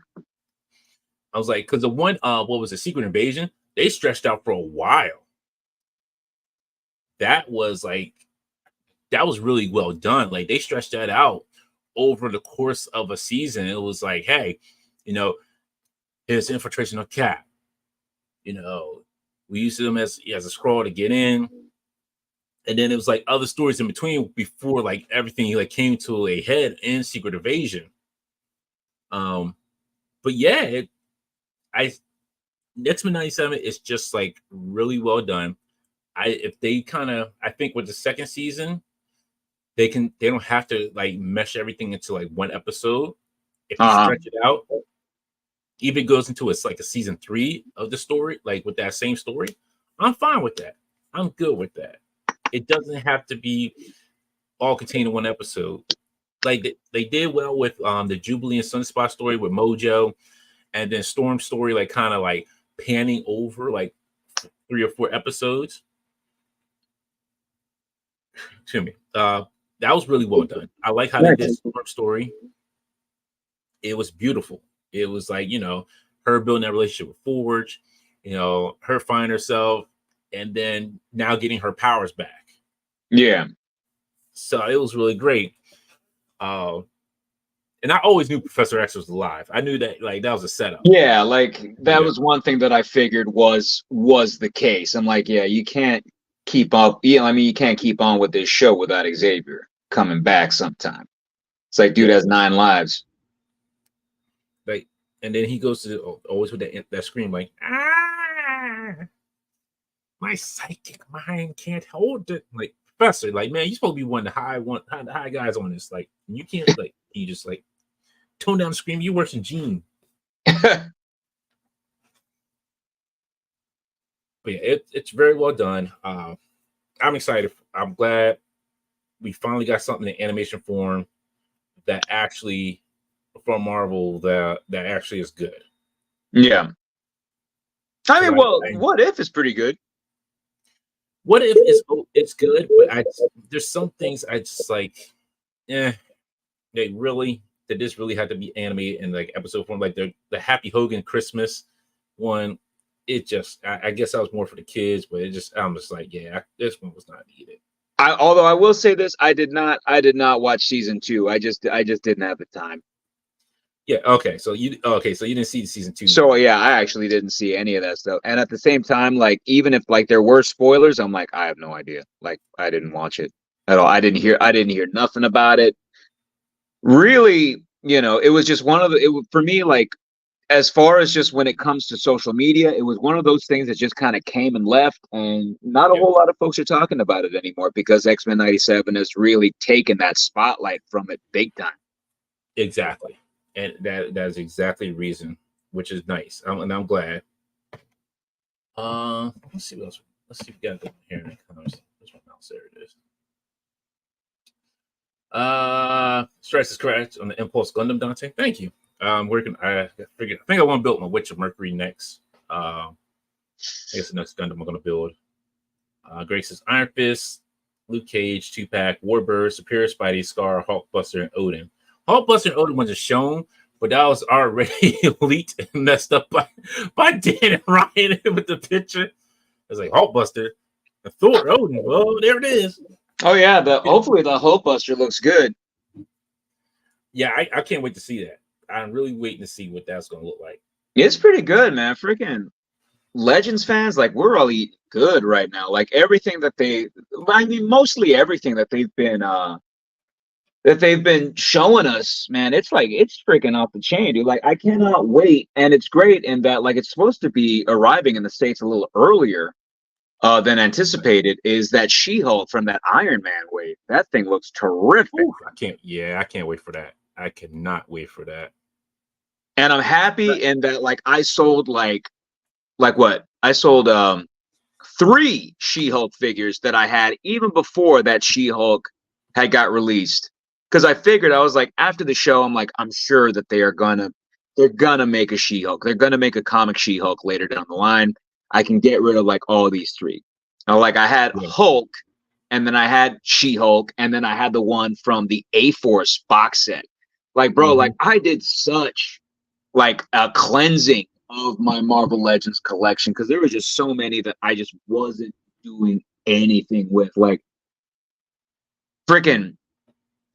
I was like, because the one, what was it, Secret Invasion? They stretched out for a while. That was really well done. Like they stretched that out over the course of a season. It was like, hey, here's infiltration of Cap. We used them as a Skrull to get in, and then it was like other stories in between before like everything like came to a head in Secret Invasion. But yeah, X-Men 97 is just like really well done. I think with the second season, they don't have to like mesh everything into like one episode. If you stretch it out, even goes into it's like a season 3 of the story, like with that same story, I'm fine with that. I'm good with that. It doesn't have to be all contained in one episode. Like they did well with the Jubilee and Sunspot story with Mojo, and then Storm story, like kind of like panning over like 3 or 4 episodes. Excuse me. That was really well done. I like how they did Storm story. It was beautiful. It was like, her building that relationship with Forge, her finding herself, and then now getting her powers back. Yeah. So it was really great. And I always knew Professor X was alive. I knew that like that was a setup. Yeah, like that was one thing that I figured was the case. I'm like, yeah, you can't keep up. You can't keep on with this show without Xavier coming back sometime. It's like, dude has 9 lives. Like, and then he goes to always with that scream, like, my psychic mind can't hold it. Like, Professor, like, man, you're supposed to be one of the high guys on this. Like, you can't like you just like tone down the scream. You're worse than Gene. But yeah, it's very well done. I'm excited. I'm glad we finally got something in animation form that actually from Marvel that actually is good. Yeah. I mean, What If is pretty good. What If it's good, but there's some things I just like, did this really have to be animated in like episode form? Like the Happy Hogan Christmas one, it just I guess that was more for the kids, but I'm just like, yeah, this one was not needed. Although I will say this, I did not watch season 2. I just didn't have the time. Yeah. Okay. So you didn't see the season 2. So yeah, I actually didn't see any of that stuff. And at the same time, like even if like there were spoilers, I'm like, I have no idea. Like I didn't watch it. at all. I didn't hear nothing about it. Really, it was just one of for me, like, as far as just when it comes to social media, it was one of those things that just kind of came and left, and not a Yeah, whole lot of folks are talking about it anymore because X-Men 97 has really taken that spotlight from it big time. exactly. And that's exactly the reason, which is nice. And I'm glad. Let's see what else. Let's see if we got the here in the comments. This one else, there it is. Stress is correct on the Impulse Gundam, Dante. Thank you. Working. I figured. I think I want to build my Witch of Mercury next. I guess the next Gundam I'm going to build. Grace says Iron Fist, Luke Cage, 2-pack, Warbird, Superior Spidey, Scar, Hulkbuster, and Odin. Hulkbuster and Odin wasn't shown, but that was already leaked and messed up by Dan and Ryan with the picture. It's like Hulkbuster, and Thor, Odin. Well, there it is. Oh yeah, hopefully the Hulkbuster looks good. Yeah, I can't wait to see that. I'm really waiting to see what that's going to look like. It's pretty good, man. Freaking Legends fans, like, we're all eating good right now. Like, everything mostly everything that they've been showing us, man, it's freaking off the chain, dude. Like, I cannot wait. And it's great in that, like, it's supposed to be arriving in the States a little earlier than anticipated. Is that She-Hulk from that Iron Man wave? That thing looks terrific. Ooh, I can't wait for that. I cannot wait for that. And I'm happy in that, like, I sold I sold 3 She-Hulk figures that I had even before that She-Hulk had got released. Because I figured, I was like, after the show, I'm like, I'm sure that they're gonna make a She-Hulk. They're gonna make a comic She-Hulk later down the line. I can get rid of, like, all these 3. Now, like, I had Hulk, and then I had She-Hulk, and then I had the one from the A-Force box set. Like, bro, like, I did such, like, a cleansing of my Marvel Legends collection because there were just so many that I just wasn't doing anything with. Like, freaking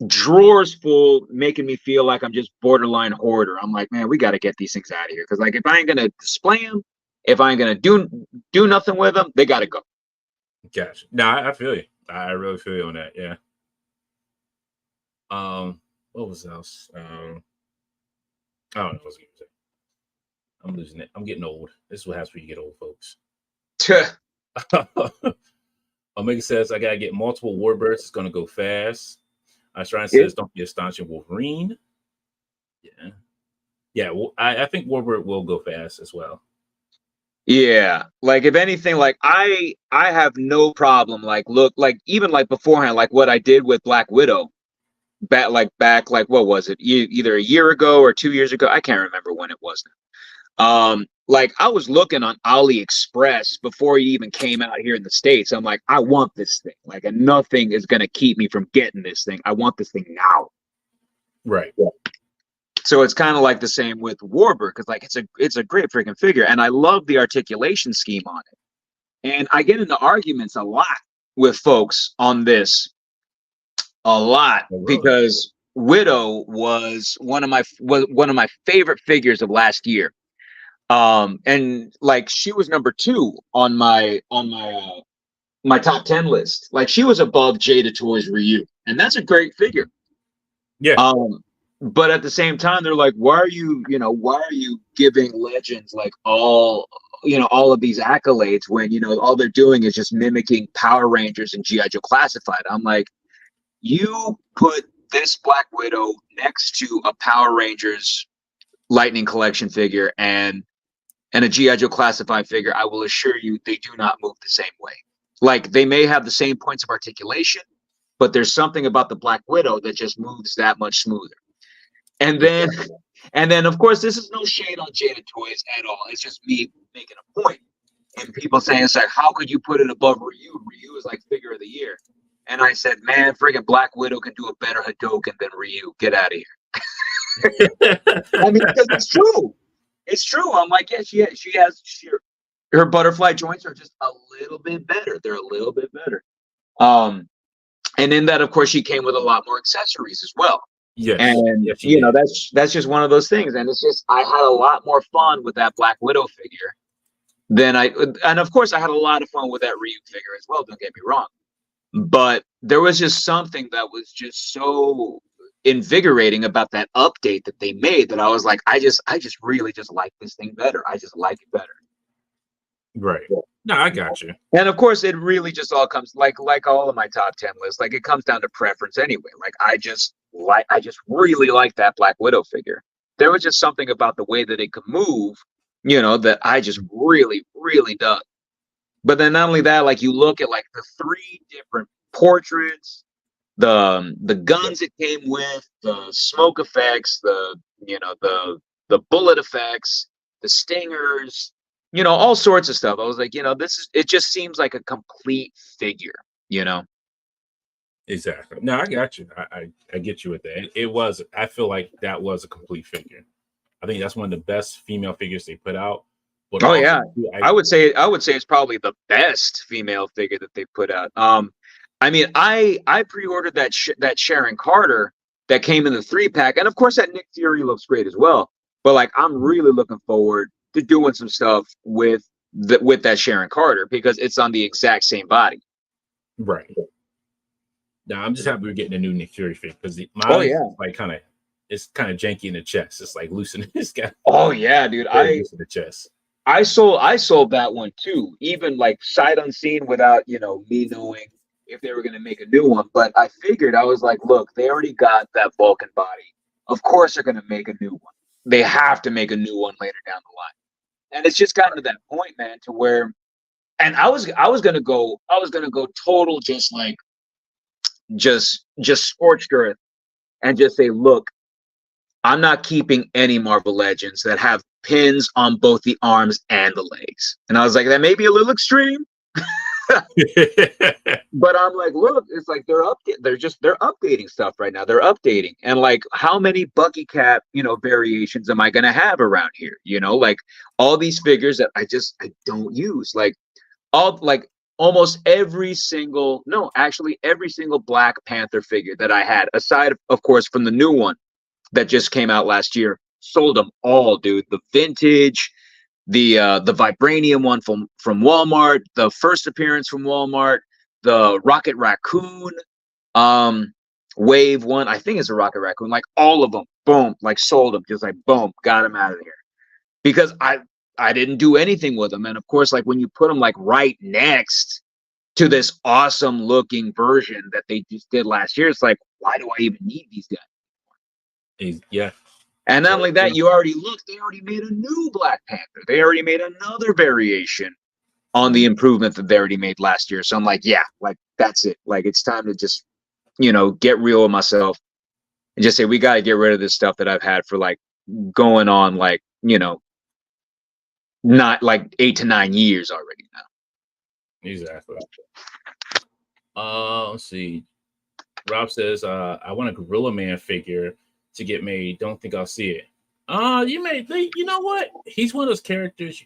drawers full, making me feel like I'm just borderline hoarder. I'm like, man, we got to get these things out of here because, like, if I ain't gonna display them, if I ain't gonna do nothing with them, they gotta go. Gotcha. No, I feel you. I really feel you on that. Yeah. What was else? I don't know what I was gonna say. I'm losing it. I'm getting old. This is what happens when you get old, folks. Omega says I gotta get multiple Warbirds. It's gonna go fast. Shrine says don't be astonishing Wolverine. Yeah. Well, I think Warbird will go fast as well. Yeah, like, if anything, like, I have no problem, like, look, like, even like beforehand, like what I did with Black Widow back, like, what was it, either a year ago or 2 years ago? I can't remember when it was now. Like, I was looking on AliExpress before he even came out here in the States. I'm like, I want this thing, like, and nothing is gonna keep me from getting this thing. I want this thing now. Right. Yeah. So it's kind of like the same with Warbird, because, like, it's a great freaking figure, and I love the articulation scheme on it. And I get into arguments a lot with folks on this, because Widow was one of my favorite figures of last year. And, like, she was number 2 on my top 10 list. Like, she was above Jada Toys Ryu, and that's a great figure. Yeah. But at the same time, they're like, why are you giving Legends, like, all of these accolades when, all they're doing is just mimicking Power Rangers and G.I. Joe Classified? I'm like, you put this Black Widow next to a Power Rangers Lightning Collection figure and a G.I. Joe Classified figure, I will assure you they do not move the same way. Like, they may have the same points of articulation, but there's something about the Black Widow that just moves that much smoother. And then, of course, this is no shade on Jada Toys at all. It's just me making a point. And people saying, it's like, how could you put it above Ryu? Ryu is like figure of the year. And I said, man, friggin' Black Widow can do a better Hadouken than Ryu. Get out of here. I mean, because it's true. It's true. I'm like, yeah, her butterfly joints are just a little bit better. They're a little bit better. And in that, of course, she came with a lot more accessories as well. Yes. And that's just one of those things. And it's just, I had a lot more fun with that Black Widow figure and of course I had a lot of fun with that Ryu figure as well. Don't get me wrong. But there was just something that was just so invigorating about that update that they made that I was like, I just really just like this thing better. I just like it better. Right. No, I got you. And of course, it really just all comes like all of my top 10 lists. Like it comes down to preference anyway. Like I just really like that Black Widow figure. There was just something about the way that it could move, that I just really, really dug. But then not only that, like you look at like the three different portraits, the guns it came with, the smoke effects, the bullet effects, the stingers, all sorts of stuff. I was like, it just seems like a complete figure, you know. Exactly. No, I got you. I get you with that. It was. I feel like that was a complete figure. I think that's one of the best female figures they put out. But Oh also, yeah, I would say it's probably the best female figure that they put out. I mean, I pre-ordered that Sharon Carter that came in the 3-pack, and of course that Nick Fury looks great as well. But like, I'm really looking forward to doing some stuff with that Sharon Carter because it's on the exact same body. right. Now I'm just happy we're getting a new Nick Fury figure because Oh yeah. it's kind of janky in the chest. It's like loosening this guy. Oh yeah, dude. Loose in the chest. I sold that one too, even like sight unseen without, me knowing if they were going to make a new one. But I figured, I was like, look, they already got that Vulcan body. Of course they're going to make a new one. They have to make a new one later down the line. And it's just gotten to that point, man, to where, and I was going to go total, just scorched earth and just say, look, I'm not keeping any Marvel Legends that have pins on both the arms and the legs. And I was like, that may be a little extreme. But I'm like, look, it's like they're updating stuff right now. They're updating. And like, how many Bucky Cap, variations am I gonna have around here? Like all these figures that I don't use. Like almost every single Black Panther figure that I had, aside of course from the new one that just came out last year, sold them all, dude. The vintage, the vibranium one from Walmart, the first appearance from Walmart, the Rocket Raccoon, wave one, I think it's a Rocket Raccoon, like all of them, boom, like sold them, just like boom, got them out of there. Because I didn't do anything with them. And of course, like when you put them like right next to this awesome looking version that they just did last year, it's like, why do I even need these guys? Yeah. And not only that, they already made a new Black Panther. They already made another variation on the improvement that they already made last year. So I'm like, yeah, like that's it. Like it's time to just, get real with myself and just say, we got to get rid of this stuff that I've had for like going on, like, not like 8 to 9 years already now. Exactly. Let's see. Rob says, I want a Gorilla Man figure to get made. Don't think I'll see it. You know what? He's one of those characters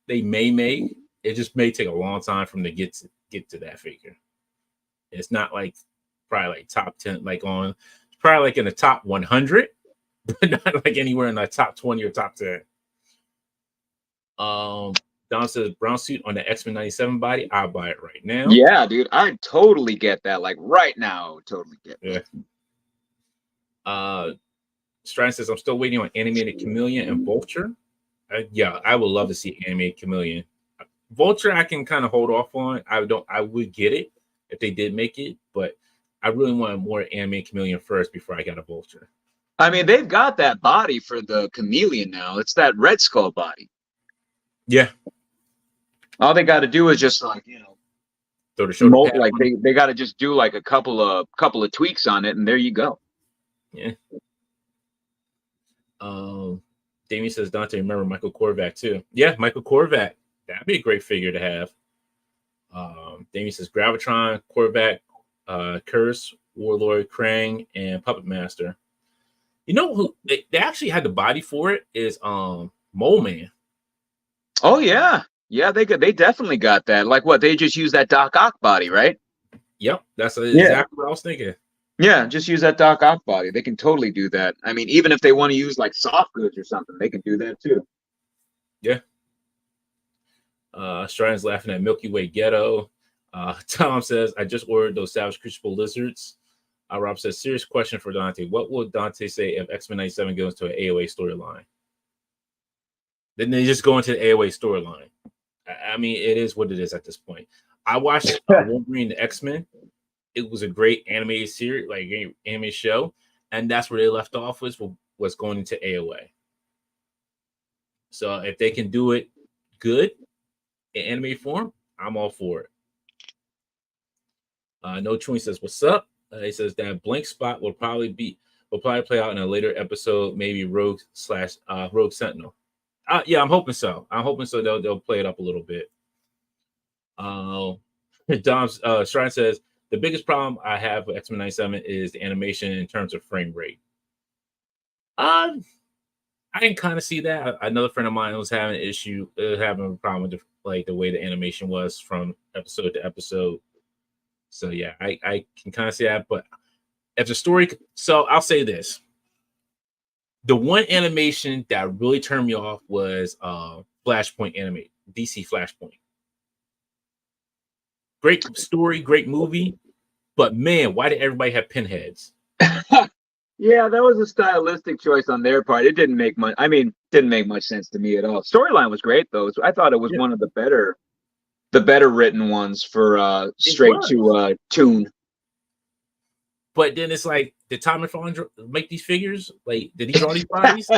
they may make. It just may take a long time for them to get to that figure. It's not like probably like top 10, probably like in the top 100, but not like anywhere in the top 20 or top 10. Don says brown suit on the X-Men 97 body. I'll buy it right now. Yeah, dude, I totally get that. Like right now, totally get that. Yeah. Strand says I'm still waiting on animated Chameleon and Vulture. Yeah, I would love to see animated Chameleon. Vulture, I can kind of hold off on. I would get it if they did make it, but I really want more animated Chameleon first before I got a Vulture. I mean, they've got that body for the Chameleon now. It's that Red Skull body. Yeah. All they got to do is just like, throw the shoulder pad like they got to just do like a couple of tweaks on it, and there you go. Yeah. Damien says Dante, remember Michael Korvac too. Yeah, Michael Korvac. That'd be a great figure to have. Damien says Gravitron, Korvac, Curse, Warlord, Krang, and Puppet Master. You know who they actually had the body for it is Mole Man. Oh yeah. Yeah, they definitely got that. Like what? They just use that Doc Ock body, right? Yep, that's exactly what I was thinking. Yeah, just use that Doc Ock body. They can totally do that. I mean, even if they want to use like soft goods or something, they can do that too. Yeah. Striden's laughing at Milky Way Ghetto. Tom says, I just ordered those Savage Crucible lizards. Rob says, serious question for Dante. What will Dante say if X-Men 97 goes to an AOA storyline? Then they just go into the AOA storyline. I mean, it is what it is at this point. I watched Wolverine the X-Men. It was a great animated series, like anime show, and that's where they left off was going into AOA. So if they can do it good in anime form, I'm all for it. No Chewing says, "What's up?" He says that blank spot will probably play out in a later episode, maybe Rogue Sentinel. Yeah, I'm hoping so. They'll play it up a little bit. Dom's Shrine says the biggest problem I have with X-Men 97 is the animation in terms of frame rate. I can kind of see that. Another friend of mine was having a problem with the way the animation was from episode to episode. So yeah, I can kind of see that. But if the story, so I'll say this: the one animation that really turned me off was Flashpoint anime, DC Flashpoint. Great story, great movie, but man, why did everybody have pinheads? Yeah, that was a stylistic choice on their part. It didn't make much. I mean, didn't make much sense to me at all. Storyline was great though. I thought it was one of the better written ones for straight to tune. But then it's like, did Tom McFarlane make these figures? Like, did he draw these bodies?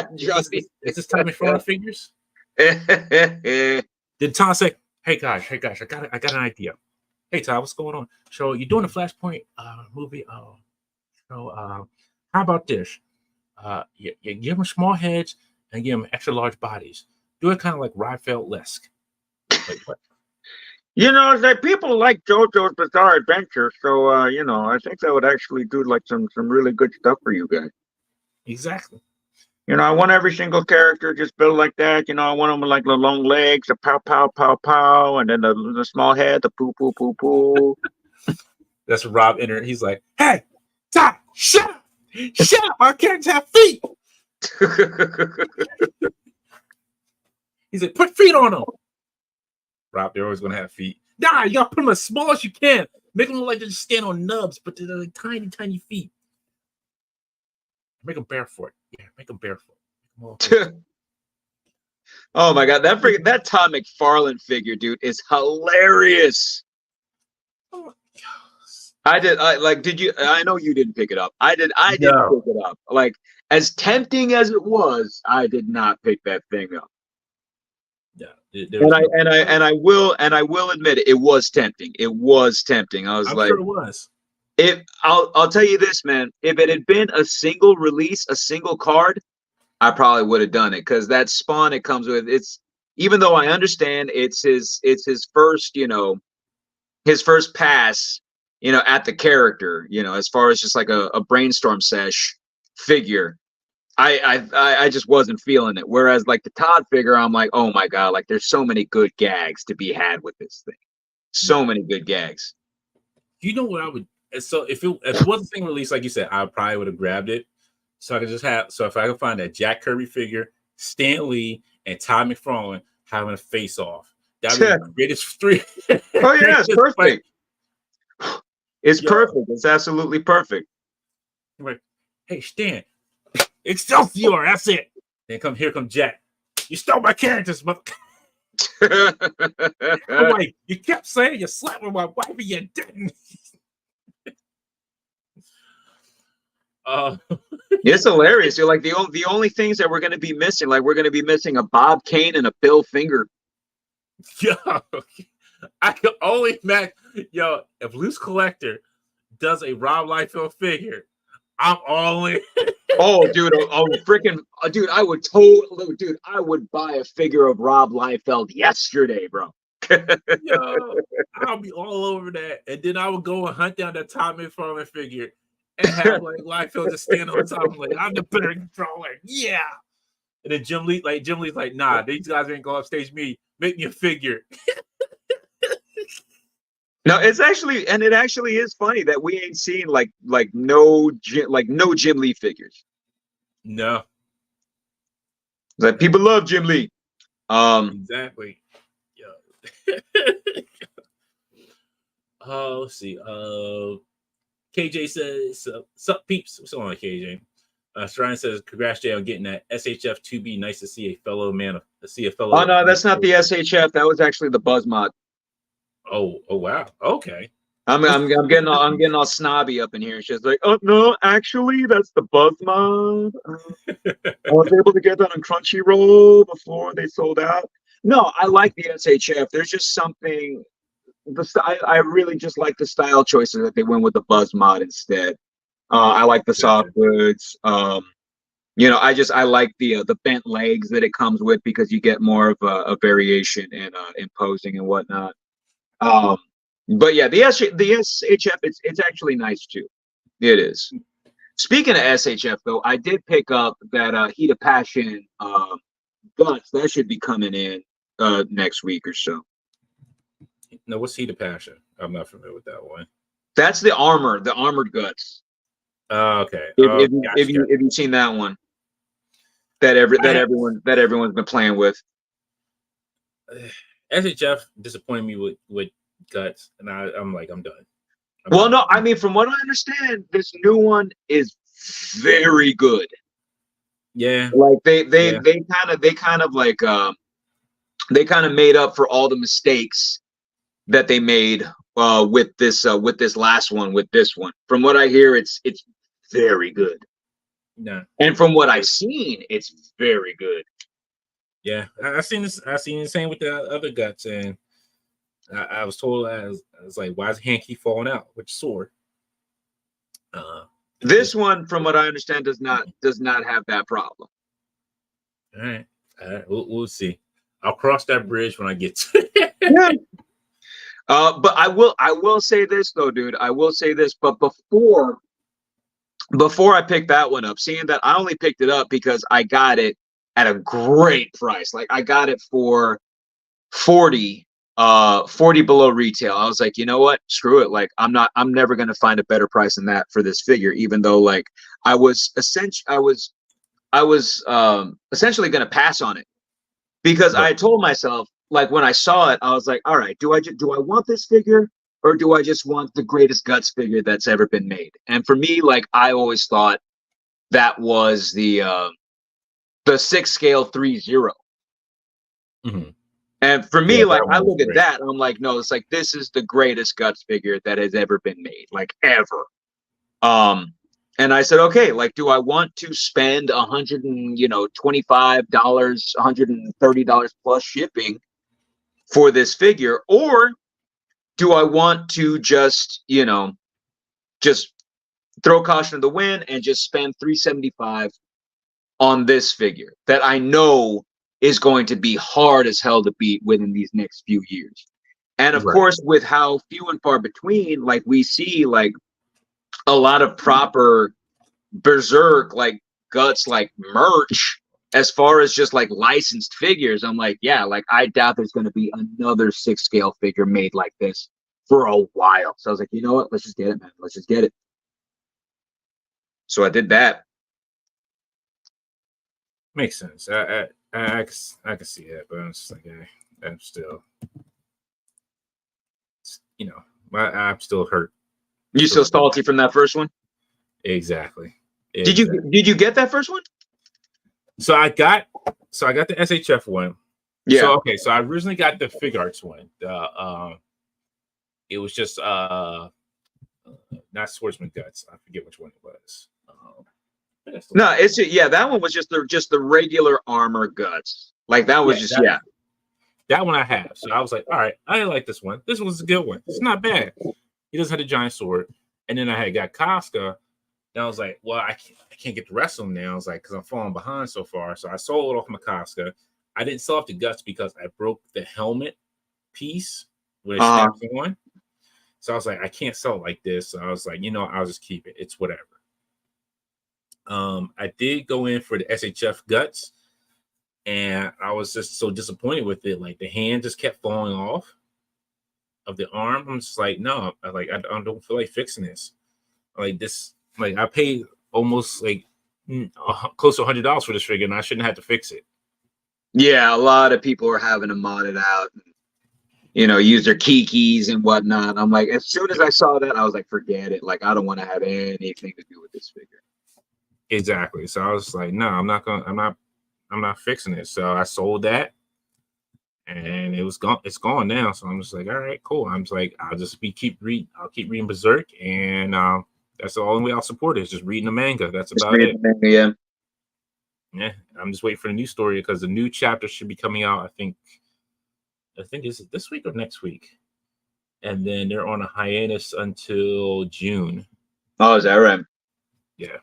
Is this Tom McFarlane figures? Did Tom say, "Hey guys, I got an idea. Hey Tom, what's going on? So you're doing a Flashpoint movie? So how about this? You give them small heads and give them extra large bodies. Do it kind of like Reinfeldt-esque." Like what? It's like people like JoJo's Bizarre Adventure, so I think that would actually do like some really good stuff for you guys. Exactly. I want every single character just built like that. I want them with like the long legs, the pow pow pow pow, and then the small head, the poo poo poo poo. That's Rob entered. He's like, "Hey, Tom, shut up! Shut up! Our characters have feet." He's like, "Put feet on them." Rob, they're always going to have feet. Nah, you got to put them as small as you can. Make them look like they just stand on nubs, but they're like tiny, tiny feet. Make them barefoot. Yeah, make them barefoot. Oh my god, that Tom McFarlane figure, dude, is hilarious. Oh, did you? I know you didn't pick it up. I didn't pick it up. Like, as tempting as it was, I did not pick that thing up. Yeah, and I will admit it was tempting. It was tempting. I'm sure it was. I'll tell you this, man. If it had been a single release, a single card, I probably would have done it, because that Spawn it comes with, even though I understand it's his first, his first pass, at the character, as far as just like a brainstorm sesh figure. I just wasn't feeling it. Whereas like the Todd figure, I'm like, oh my god, like there's so many good gags to be had with this thing. So many good gags. You know what I would? So if it wasn't a single release, like you said, I probably would have grabbed it. So I could just have. So if I could find that Jack Kirby figure, Stan Lee, and Todd McFarlane having a face off, that would be the greatest three. Oh yeah, it's perfect. It's perfect. It's absolutely perfect. Like, hey Stan, Excelsior, that's it. Then here come Jack. You stole my characters, mother. I'm like, you kept saying you slept with my wife and you didn't. It's hilarious. You're like the only things that we're going to be missing, like we're going to be missing a Bob Kane and a Bill Finger. Yo, I can only imagine. Yo, if Loose Collector does a Rob Liefeld figure, I'm all in. Oh, dude! Dude! I would buy a figure of Rob Liefeld yesterday, bro. Yo, I'll be all over that, and then I would go and hunt down that Tom McFarlane figure and have like Liefeld just stand on top. I'm like, I'm the better controller, yeah. And then Jim Lee's like, nah, these guys ain't go upstage me. Make me a figure. No, it actually is funny that we ain't seen no Jim Lee figures. No. Like, people love Jim Lee. Exactly. Yeah. let's see. KJ says, "Sup peeps?" What's going on, KJ? Shrine says, "Congrats, Jay, on getting that SHF 2B. Nice to see a fellow man. See a fellow." Oh no, that's not the SHF. That was actually the Buzz mod. Oh wow. Okay. I'm getting all snobby up in here. It's just like, oh no, actually, that's the Buzz mod. I was able to get that on Crunchyroll before they sold out. No, I like the SHF. There's just something. I really just like the style choices that they went with the Buzz mod instead. I like the soft goods. I like the bent legs that it comes with because you get more of a variation in posing and whatnot. But yeah, the SHF it's actually nice too. It is. Speaking of SHF though, I did pick up that Heat of Passion guts that should be coming in next week or so. No, what's Heat of Passion? I'm not familiar with that one. That's the armored guts. Okay. If you've seen that one, that everyone's been playing with. SHF disappointed me with guts, and I'm like, I'm done. No, I mean, from what I understand, this new one is very good. Yeah. Like they kind of made up for all the mistakes that they made with this last one with this one. From what I hear, it's very good. Yeah. And from what I've seen, it's very good. Yeah, I've seen this. I've seen the same with the other guts, and I was told I was like, why is hand keep falling out? Which sword? This one, from what I understand, does not have that problem. All right, we'll see. I'll cross that bridge when I get to it. Yeah. But I will say this though, dude. I will say this. But before I picked that one up, seeing that I only picked it up because I got it at a great price. Like I got it for 40 below retail. I was like, you know what? Screw it. Like I'm never going to find a better price than that for this figure, even though like I was essentially going to pass on it because I told myself, like when I saw it, I was like, all right, do I want this figure or do I just want the greatest guts figure that's ever been made? And for me, like I always thought that was the 6 scale 3-0. Mm-hmm. And for me, like I look at that, and I'm like, no, it's like this is the greatest guts figure that has ever been made, like ever. And I said, okay, like, do I want to spend $125, $130 plus shipping for this figure, or do I want to just throw caution to the wind and just spend $375 on this figure that I know is going to be hard as hell to beat within these next few years? And of course, with how few and far between, like we see like a lot of proper Berserk like guts like merch as far as just like licensed figures, I'm like, yeah, like I doubt there's going to be another 6 scale figure made like this for a while. So I was like, you know what? Let's just get it, man. Let's just get it. So I did that. Makes sense. I can see that, but I'm just like, I'm still, I'm still hurt. You still salty from that first one? Exactly. Did you get that first one? So I got the SHF one. Yeah. So I originally got the Fig Arts one. It was just not Swordsman Guts. I forget which one it was. No, that one was just the regular armor guts. Like that was that one I have. So I was like, all right, I like this one. This one's a good one. It's not bad. He doesn't have a giant sword. And then I had got Casca. And I was like, well, I can't get the rest of them now. I was like, because I'm falling behind so far. So I sold off my Casca. I didn't sell off the guts because I broke the helmet piece with a snaps on. So I was like, I can't sell it like this. So I was like, I'll just keep it. It's whatever. I did go in for the SHF guts, and I was just so disappointed with it. Like the hand just kept falling off of the arm. I'm just like, no, I don't feel like fixing this. Like this, like I paid almost like close to $100 for this figure, and I shouldn't have to fix it. Yeah, a lot of people are having to mod it out. use their kikis and whatnot. I'm like, as soon as I saw that, I was like, forget it. Like, I don't want to have anything to do with this figure. Exactly. So I was like, no, I'm not fixing it. So I sold that, and it was gone. It's gone now. So I'm just like, all right, cool. I'm just like, I'll keep reading Berserk, and that's the only way I'll support it, is just reading the manga. That's about it. Yeah. Yeah, I'm just waiting for the new story, because the new chapter should be coming out. I think is it this week or next week? And then they're on a hiatus until June. Oh, is that right? Yeah.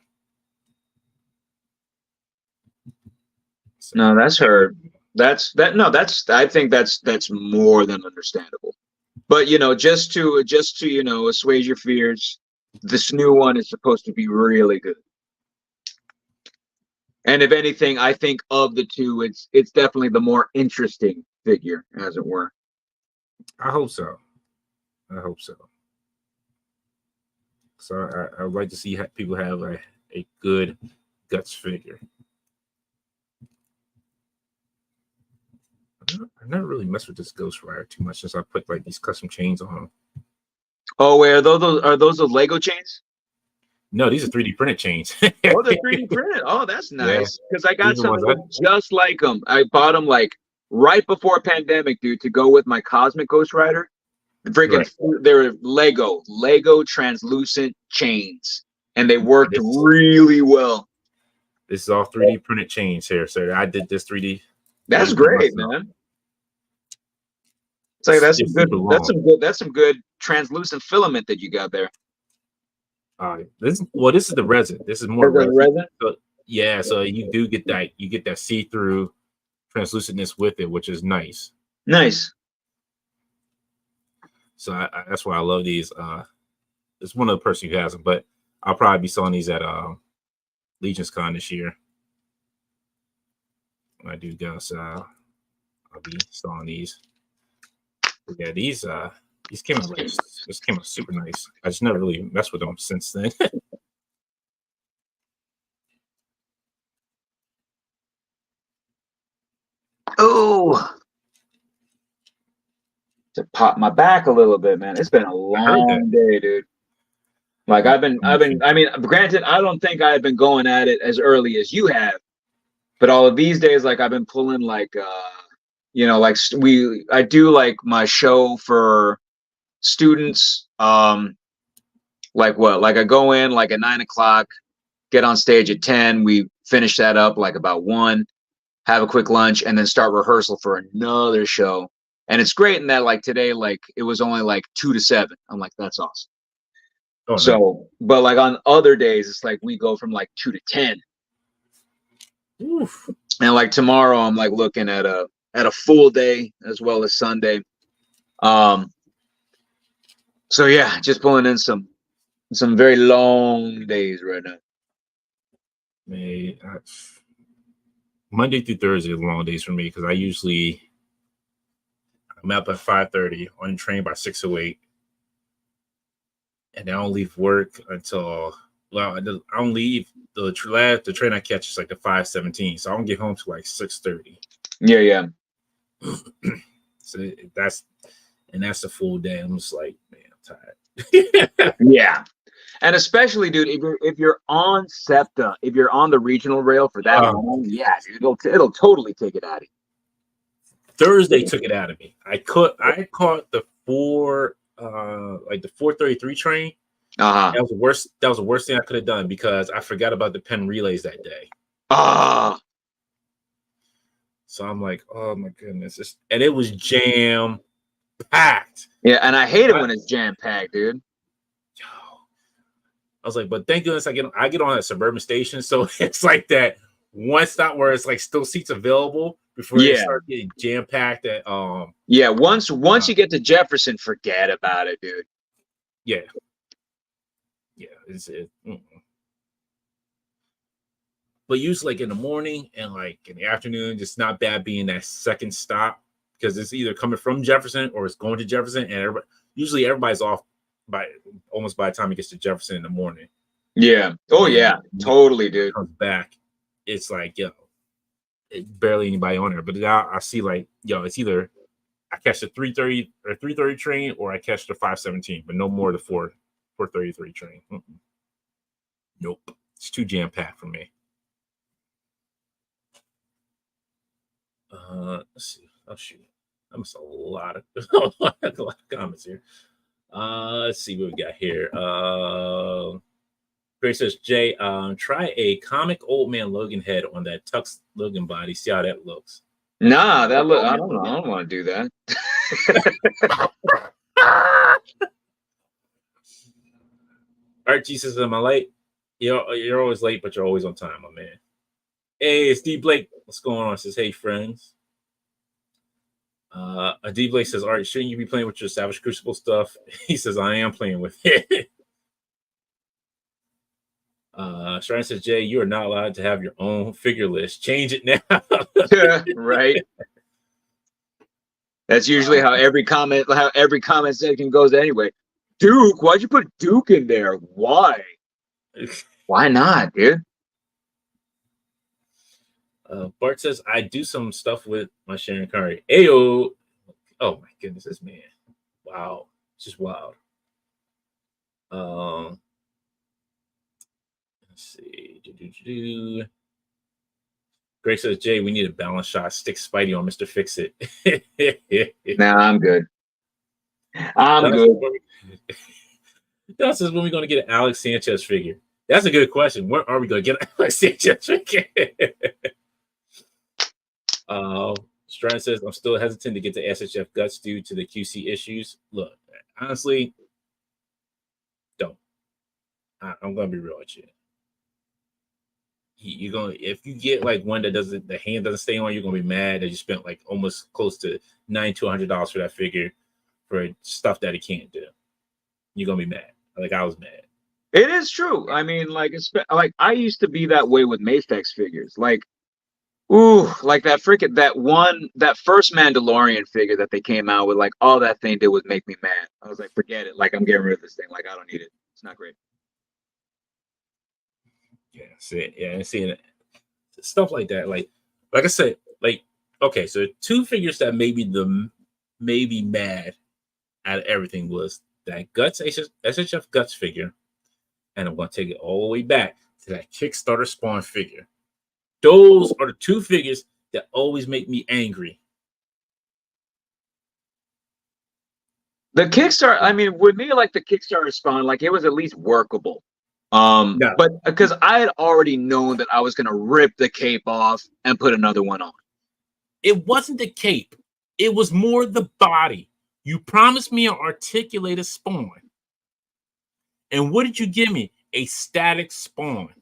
So, No, that's her. I think that's more than understandable. But just to assuage your fears, this new one is supposed to be really good. And if anything, I think of the two, it's definitely the more interesting figure, as it were. I hope so. So I would like to see people have a good Guts figure. I never really messed with this Ghost Rider too much since I put like these custom chains on them. Oh, wait, are those Lego chains? No, these are 3D printed chains. Oh, they're 3D printed. Oh, that's nice. Because I got These are something just like them. I bought them like right before pandemic, dude, to go with my Cosmic Ghost Rider. Freaking, they're Lego translucent chains, and they worked really well. This is all 3D printed chains here, so I did this 3D. That's great, man. It's like that's some good translucent filament that you got there. This is the resin. This is more resin. So, yeah, so you do get that. You get that see-through translucentness with it, which is nice. Nice. So that's why I love these. It's one of the person who has them, but I'll probably be selling these at Legion's Con this year. When I do Gus, I'll be selling these. But yeah, these came out super nice. I just never really messed with them since then. Oh, to pop my back a little bit, man. It's been a long day, dude. Like I mean, granted, I don't think I've been going at it as early as you have, but all of these days, like I've been pulling like, I do like my show for students. Like I go in like at 9 o'clock, get on stage at 10. We finish that up like about 1, have a quick lunch, and then start rehearsal for another show. And it's great in that like today, like it was only like 2 to 7. I'm like, that's awesome. Oh, so, nice. But like on other days, it's like we go from like 2 to 10. Oof. And like tomorrow, I'm like looking at a full day as well as Sunday. So yeah, just pulling in some very long days right now. Man, Monday through Thursday are long days for me because I'm up at 5:30 on the train by 6:08, and I don't leave work until I don't leave the train I catch is like the 5:17, so I don't get home till like 6:30. Yeah. So that's the full day. I'm just like, man, I'm tired. Yeah. And especially, dude, if you're on SEPTA, if you're on the regional rail for that long, yeah, dude, it'll totally take it out of you. Thursday took it out of me. I caught the 4:33 train. Uh-huh. That was the worst thing I could have done because I forgot about the pen relays that day. So I'm like, oh my goodness. And it was jam packed. Yeah, and I hate it when it's jam packed, dude. I was like, but thank goodness I get on a suburban station, so it's like that one stop where it's like still seats available before you start getting jam packed. Yeah, once you get to Jefferson, forget about it, dude. Yeah, But usually, like in the morning and like in the afternoon, it's not bad being that second stop because it's either coming from Jefferson or it's going to Jefferson, and everybody's off by the time it gets to Jefferson in the morning. Yeah. Oh yeah. Totally, dude. Comes back. It's like, barely anybody on there. But now I see like, it's either I catch the 330 or 330 train, or I catch the 517, but no more the 433 train. Nope, it's too jam packed for me. Let's see. Oh shoot, that was a lot of comments here. Let's see what we got here. Grace says, Jay, try a comic old man Logan head on that Tux Logan body. See how that looks. Nah, that look. I don't know. I don't want to do that. Archie says, am I late? You're always late, but you're always on time, my man. Hey, it's D Blake. What's going on? Says, hey, friends. D Blake says, all right, shouldn't you be playing with your Savage Crucible stuff? He says, I am playing with it. Shrine says, Jay, you are not allowed to have your own figure list. Change it now. Right. That's usually how every comment section goes anyway. Duke, why'd you put Duke in there? Why? Why not, dude? Bart says, I do some stuff with my Sharon Curry. Ayo. Oh my goodness, this man. Wow. It's just wild. Let's see. Greg says, Jay, we need a balance shot. Stick Spidey on Mr. Fix It. Nah, I'm good. I'm good. Don says, when are we going to get an Alex Sanchez figure? That's a good question. Where are we going to get an Alex Sanchez figure? Strand says, I'm still hesitant to get the SHF guts due to the QC issues. Look, honestly, don't. I'm going to be real with you. You're going to, if you get like one that doesn't, the hand doesn't stay on, you're going to be mad that you spent like almost close to $90 to $100 for that figure for stuff that it can't do. You're going to be mad. Like I was mad. It is true. I mean, like I used to be that way with Mafex figures. Like, ooh, like that first Mandalorian figure that they came out with, like all that thing did was make me mad. I was like, forget it. Like I'm getting rid of this thing. Like I don't need it. It's not great. Yeah, see it. Yeah, and seeing it. Stuff like that. Like I said, like, okay, so two figures that made me mad out of everything was that Guts SHF Guts figure, and I'm going to take it all the way back to that Kickstarter Spawn figure. Those are the two figures that always make me angry. The Kickstarter, I mean, with me, like the Kickstarter Spawn, like it was at least workable. Yeah. But because I had already known that I was going to rip the cape off and put another one on. It wasn't the cape. It was more the body. You promised me an articulated Spawn. And what did you give me? A static Spawn.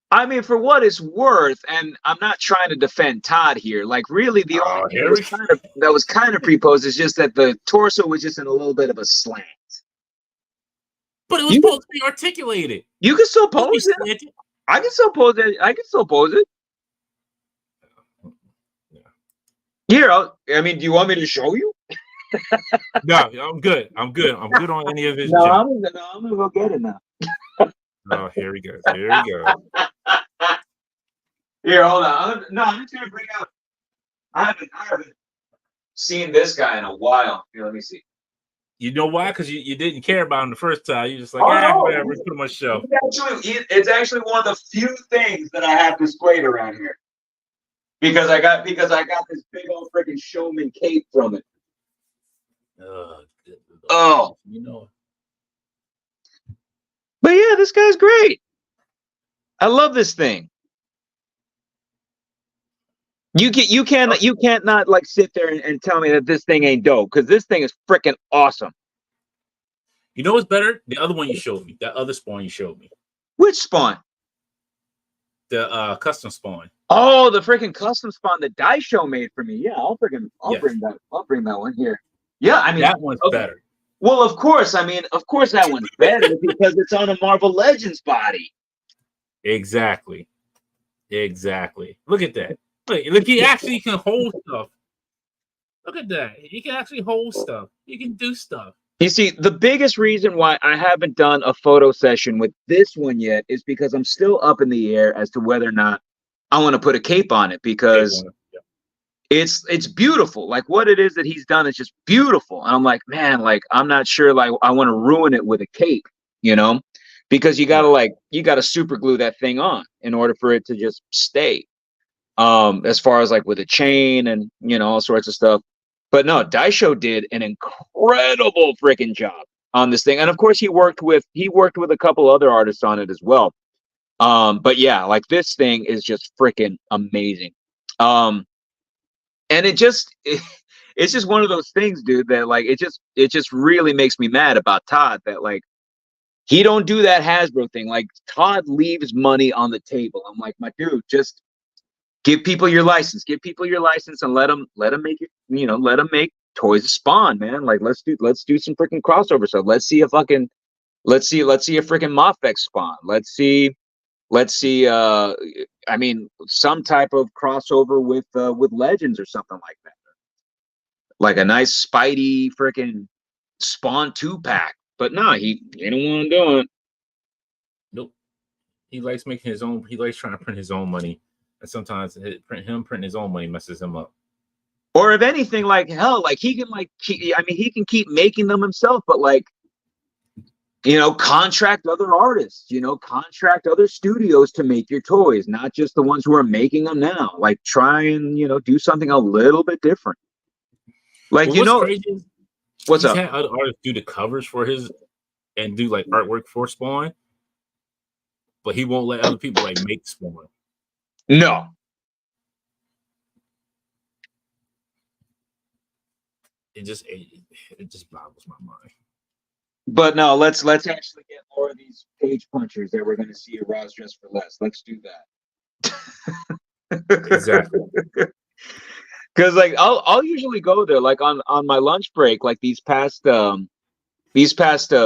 I mean, for what it's worth, and I'm not trying to defend Todd here. Like, really, the only thing that was kind of pre-posed is just that the torso was just in a little bit of a slant. But it was supposed to be articulated. You can still pose it. I can still pose it. I can still pose it. Here, I mean, do you want me to show you? No, I'm good. I'm good on any of his. No, I'm gonna go get it now. Oh, here we go. Here we go. Here, hold on. I'm just gonna bring out. I haven't seen this guy in a while. Here, let me see. You know why? Because you didn't care about him the first time. You're just like, no. whatever. Put him on the show. It's actually one of the few things that I have displayed around here. Because I got this big old freaking showman cape from it. Oh, you know. But yeah, this guy's great. I love this thing. You can't not like sit there and tell me that this thing ain't dope, because this thing is freaking awesome. You know what's better? The other one you showed me. That other Spawn you showed me. Which Spawn? The custom Spawn. Oh, the freaking custom Spawn that Dice Show made for me. Yeah, I'll bring that one here. Yeah, I mean that one's better. Well, of course that one's better because it's on a Marvel Legends body. Exactly. Look at that. Look, he actually can hold stuff. Look at that. He can actually hold stuff. He can do stuff. You see, the biggest reason why I haven't done a photo session with this one yet is because I'm still up in the air as to whether or not I want to put a cape on it, because it's beautiful. Like what it is that he's done is just beautiful. And I'm like, man, like I'm not sure like I want to ruin it with a cape, you know, because you gotta super glue that thing on in order for it to just stay. As far as like with a chain and all sorts of stuff. But no, Daisho did an incredible freaking job on this thing. And of course he worked with a couple other artists on it as well. But yeah, like this thing is just freaking amazing. And it's just one of those things, dude, that like it just really makes me mad about Todd that like he don't do that Hasbro thing. Like Todd leaves money on the table. I'm like, my dude, just give people your license. Give people your license and let them make it, let them make Toys of Spawn, man. Like let's do some freaking crossover stuff. Let's see a freaking Mafex Spawn. Let's see I mean some type of crossover with Legends or something like that. Like a nice Spidey freaking Spawn 2-pack. But no, he don't want to do it. Nope. He likes making his own. He likes trying to print his own money, and sometimes printing his own money messes him up. Or if anything, like hell, like he can keep making them himself, but like contract other artists, contract other studios to make your toys, not just the ones who are making them now. Like try and do something a little bit different. Like crazy, what's up? Had other artists do the covers for his and do like artwork for Spawn, but he won't let other people like make Spawn. No. It just boggles my mind. But no, let's actually get more of these page punchers that we're going to see at Raws Dress for Less. Let's do that. Exactly. Because like I'll usually go there like on my lunch break, like these past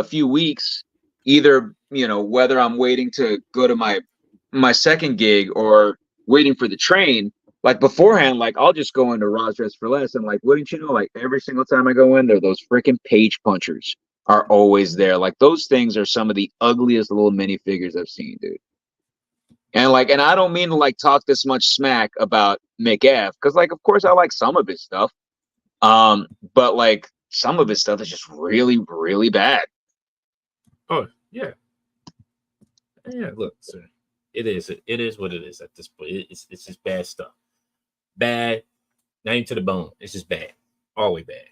few weeks, either whether I'm waiting to go to my second gig or waiting for the train. Like beforehand, like I'll just go into Raws Dress for Less, and like wouldn't you know, like every single time I go in there, those freaking page punchers are always there. Like those things are some of the ugliest little minifigures I've seen, dude. And I don't mean to like talk this much smack about McF, because like of course I like some of his stuff. But like some of his stuff is just really, really bad. Oh, yeah. Yeah, look, sir. It is what it is at this point. It's just bad stuff. Bad, not even to the bone. It's just bad. All the way bad.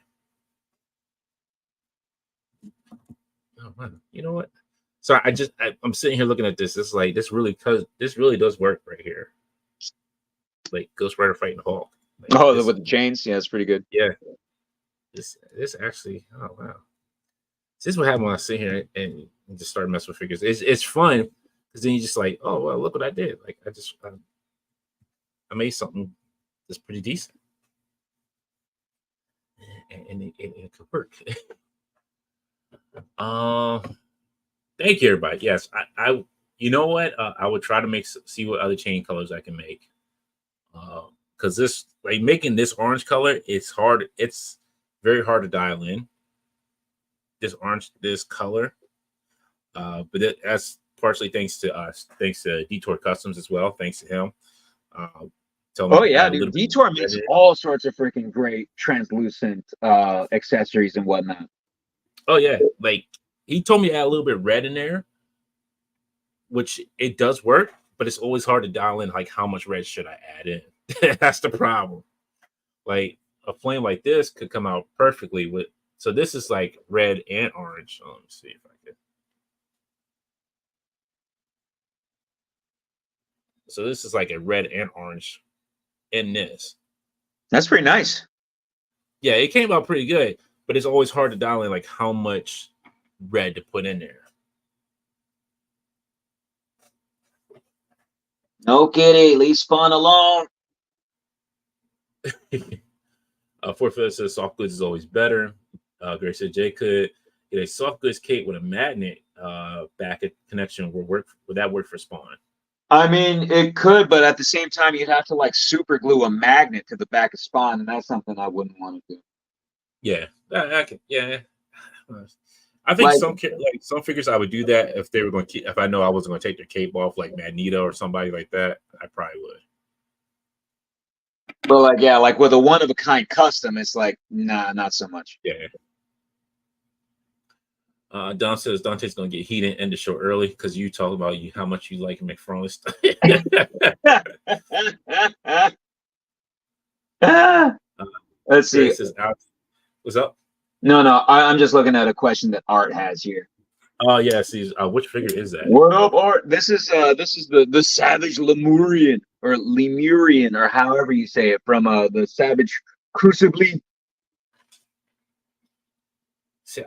Oh man, you know what? So I'm sitting here looking at this. It's like this really does work right here. Like Ghost Rider fighting Hulk. Like, with the chains, yeah, it's pretty good. Yeah. This actually, oh wow. This is what happened when I sit here and just start messing with figures. It's fun because then you just like, oh well, look what I did. Like I made something that's pretty decent, and it could work. Thank you, everybody. Yes, I you know what? I would try to see what other chain colors I can make. Because this, like making this orange color, it's hard. It's very hard to dial in. This color. But that's partially thanks to us, thanks to Detour Customs as well. Thanks to him. Oh yeah, dude. Detour makes all sorts of freaking great translucent accessories and whatnot. Oh yeah, like he told me to add a little bit of red in there, which it does work, but it's always hard to dial in like how much red should I add in. That's the problem. Like a flame like this could come out perfectly with. So this is like red and orange. Let me see if I can. So this is like a red and orange in this. That's pretty nice. Yeah, it came out pretty good, but it's always hard to dial in like how much red to put in there. No kitty, leave Spawn alone. Fort Phillips says soft goods is always better. Grace said Jay could get a soft goods cape with a magnet back at connection. Would that work for Spawn? I mean, it could, but at the same time, you'd have to like super glue a magnet to the back of Spawn, and that's something I wouldn't want to do. Yeah, I can. Yeah, I think some figures I would do that if they were going to. If I know I wasn't going to take their cape off, like Magneto or somebody like that, I probably would. But like, yeah, like with a one of a kind custom, it's like, nah, not so much. Yeah. Don says Dante's gonna get heated and end the show early because you talk about how much you like McFarlane stuff. Let's see. Chris says, what's up? No, I'm just looking at a question that Art has here. Oh yeah, see, which figure is that? What up, Art? This is the Savage Lemurian or however you say it from the Savage Crucible. See,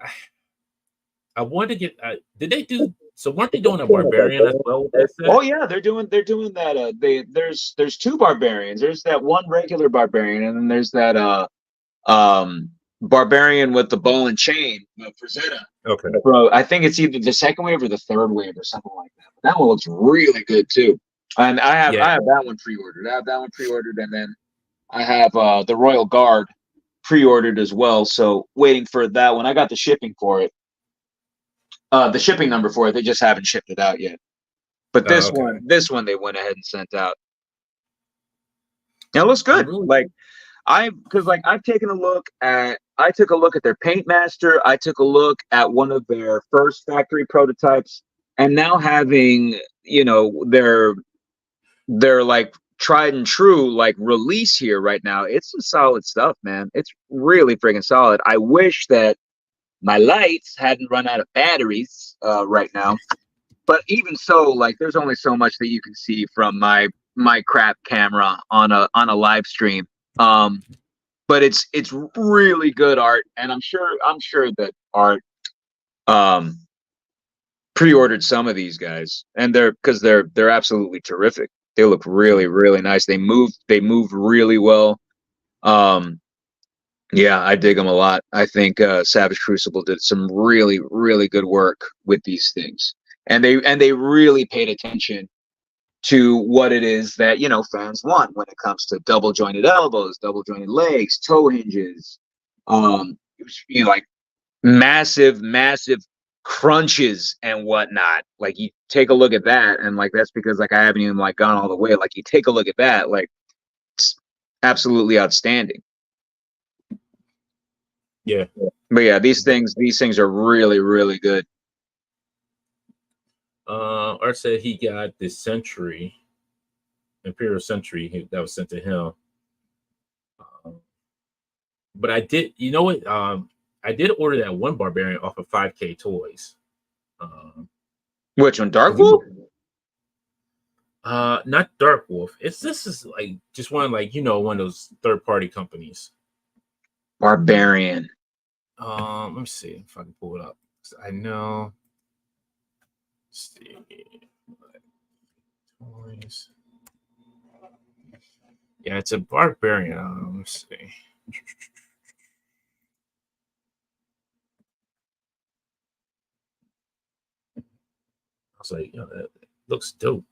I wanted to get. Did they do? So weren't they doing a barbarian as well with that set? Oh yeah, they're doing that. There's two barbarians. There's that one regular barbarian, and then there's that barbarian with the ball and chain, Frazetta. Okay. Bro, I think it's either the second wave or the third wave or something like that. But that one looks really good too. And I have that one pre-ordered. And then I have the Royal Guard pre-ordered as well. So waiting for that one. I got the shipping for it. The shipping number for it. They just haven't shipped it out yet. But this one they went ahead and sent out. Now it looks good. Like I took a look at their Paint Master. I took a look at one of their first factory prototypes, and now having, their like tried and true like release here right now. It's some solid stuff, man. It's really freaking solid. I wish that my lights hadn't run out of batteries right now. But even so, like there's only so much that you can see from my crap camera on a live stream. But it's really good art, and I'm sure that Art pre-ordered some of these guys, and they're absolutely terrific. They look really, really nice. They moved really well. Yeah, I dig them a lot. I think Savage Crucible did some really, really good work with these things, and they really paid attention to what it is that fans want when it comes to double jointed elbows, double jointed legs, toe hinges, like massive crunches and whatnot. Like you take a look at that, and like that's because like I haven't even like gone all the way. Like you take a look at that, like it's absolutely outstanding. Yeah. But yeah, these things are really, really good. Art said he got the Imperial Century that was sent to him. But I did, I did order that one barbarian off of 5K Toys. Which one, Dark Wolf? Not Dark Wolf. This is like just one one of those third-party companies. Barbarian. Let me see if I can pull it up. I know. Let's see. Toys. Yeah, it's a barbarian. Let's see. I was like, that looks dope.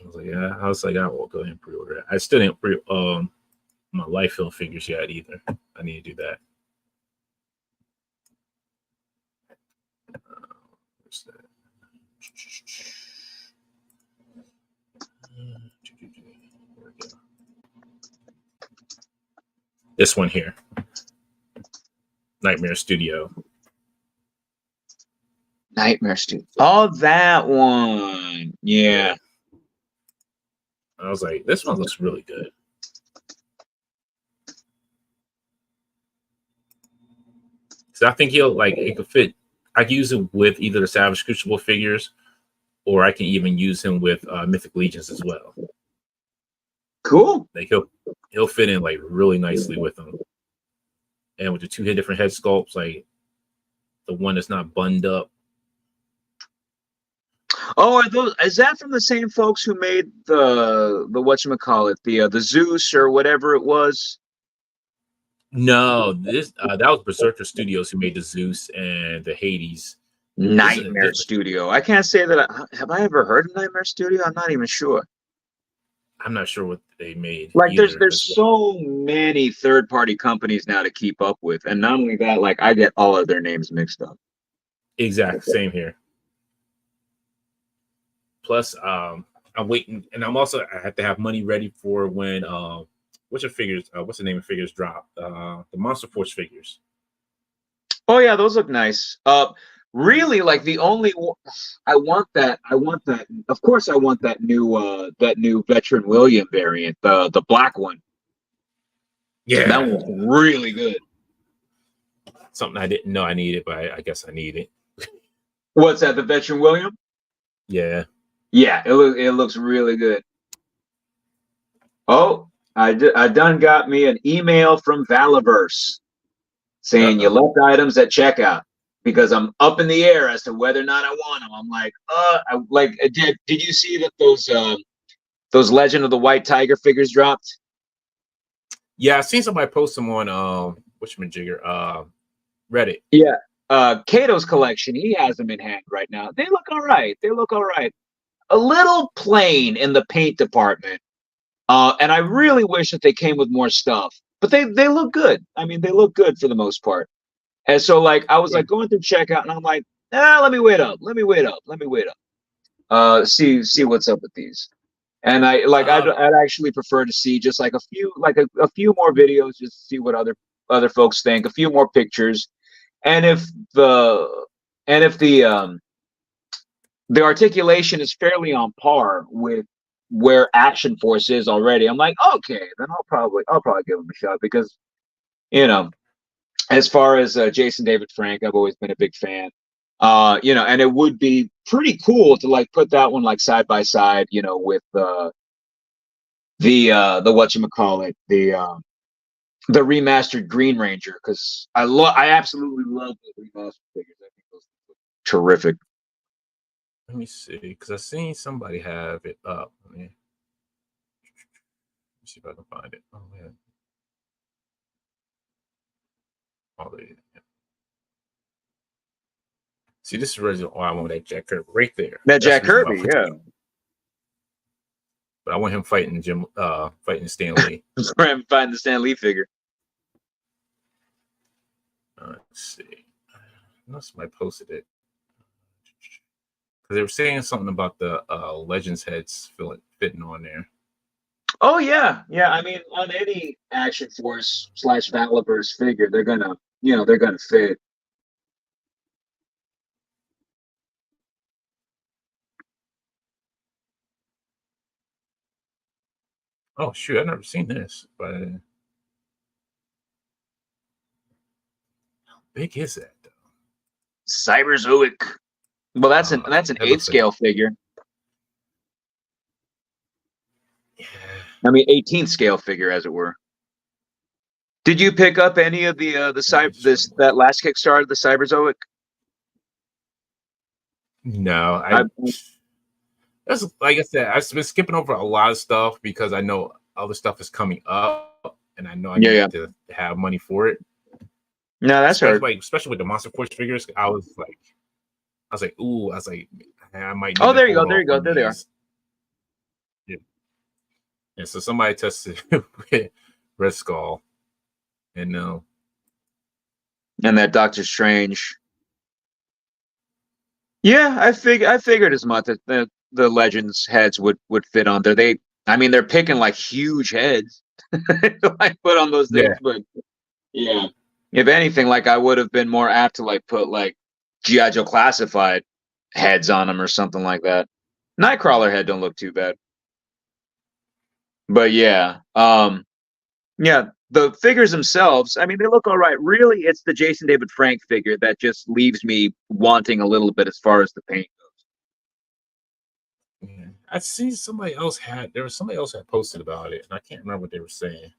I was like, yeah. I was like, I will go ahead and pre-order it. I still didn't my Life Film figures yet either. I need to do that. Where's that? This one here, Nightmare Studio. Nightmare Studio. Oh, that one. Yeah. I was like, this one looks really good. So I think it could fit. I can use it with either the Savage Crucible figures, or I can even use him with Mythic Legions as well. Cool. Like he'll fit in like really nicely with them, and with the two different head sculpts, like the one that's not bunned up. Oh, is that from the same folks who made the whatchamacallit, the Zeus or whatever it was? No, this that was Berserker Studios who made the Zeus and the Hades. Nightmare Studio. I can't say that. Have I ever heard of Nightmare Studio? I'm not even sure. I'm not sure what they made. Like there's so many third-party companies now to keep up with, and not only that, like I get all of their names mixed up. Exactly, same here. Plus, I'm waiting, and I have to have money ready for when what's your figures? What's the name of figures drop? The Monster Force figures. Oh yeah, those look nice. Really, like the only I want that. Of course, I want that new Veteran William variant, the black one. Yeah, That one's really good. something I didn't know I needed, but I guess I need it. What's that? The Veteran William? Yeah. Yeah, it looks really good. Oh, I done got me an email from Valaverse saying you left items at checkout because I'm up in the air as to whether or not I want them. I'm like, did you see that those Legend of the White Tiger figures dropped? Yeah, I seen somebody post them on whatchamajigger, Reddit. Yeah. Kato's collection, he has them in hand right now. They look all right. A little plain in the paint department. And I really wish that they came with more stuff. But they look good. I mean, they look good for the most part. And so like I was like going through checkout and I'm like, let me wait up. See what's up with these. And I'd actually prefer to see just like a few more videos just to see what other folks think, a few more pictures. And if the articulation is fairly on par with where Action Force is already, I'm like, okay, then I'll probably give them a shot because, as far as Jason David Frank, I've always been a big fan. And it would be pretty cool to like put that one like side by side, with the whatchamacallit, the remastered Green Ranger, because I absolutely love the remastered figures. I think those look terrific. Let me see, because I seen somebody have it up. Let me see if I can find it. Oh man. Oh, yeah. See, this is the reason why I want that Jack Kirby right there. That Jack Kirby, yeah. But I want him fighting Stan Lee. Fighting the Stan Lee figure. Let's see. I know somebody posted it. Because they were saying something about the Legends heads fitting on there. Oh yeah. I mean, on any Action Force / Valaverse figure, they're gonna fit. Oh shoot, I've never seen this, but how big is that though? Cyberzoic. Well, that's an 8th scale figure. Yeah. I mean, 18th scale figure, as it were. Did you pick up any of that last Kickstarter, the Cyberzoic? No, that's like I said, I've been skipping over a lot of stuff because I know other stuff is coming up, and I know I need to have money for it. No, that's hard. Especially with the Monster Force figures, I was like, ooh, I might. Oh, there you go. There they are. Yeah. And so somebody tested with Red Skull, and and that Doctor Strange. Yeah, I figured as much that the Legends heads would fit on there. They're picking like huge heads to like put on those things, but yeah. If anything, like I would have been more apt to like put like G.I. Joe Classified heads on them or something like that. Nightcrawler head don't look too bad. But yeah. The figures themselves, I mean, they look all right. Really, it's the Jason David Frank figure that just leaves me wanting a little bit as far as the paint goes. Yeah. I see somebody else had posted about it, and I can't remember what they were saying.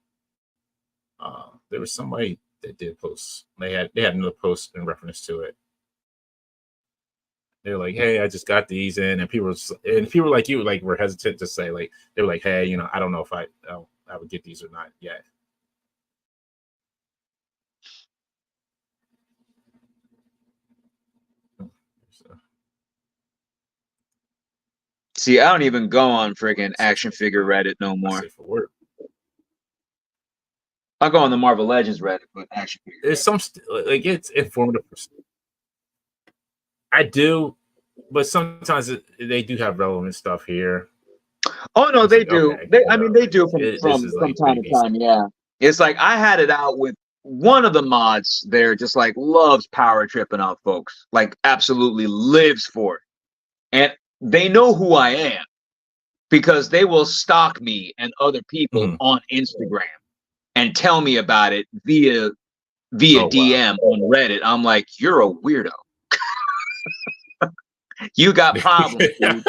There was somebody that did post. They had another post in reference to it. They're like, "Hey, I just got these in," and people like you like were hesitant to say like they were like, "Hey, I don't know if I would get these or not yet." See, I don't even go on friggin' action figure Reddit no more. I'll go on the Marvel Legends Reddit, but action figure. There's some it's informative. I do, but sometimes they do have relevant stuff here. Oh no, It's they like, do. okay, They, you I know, mean, they do this is from like time pretty to time. basic. Yeah, it's like I had it out with one of the mods. There, just like loves power tripping on folks, like absolutely lives for it, and they know who I am because they will stalk me and other people Mhm. on Instagram and tell me about it via Oh, wow. DM on Reddit. I'm like, you're a weirdo. You got problems, dude.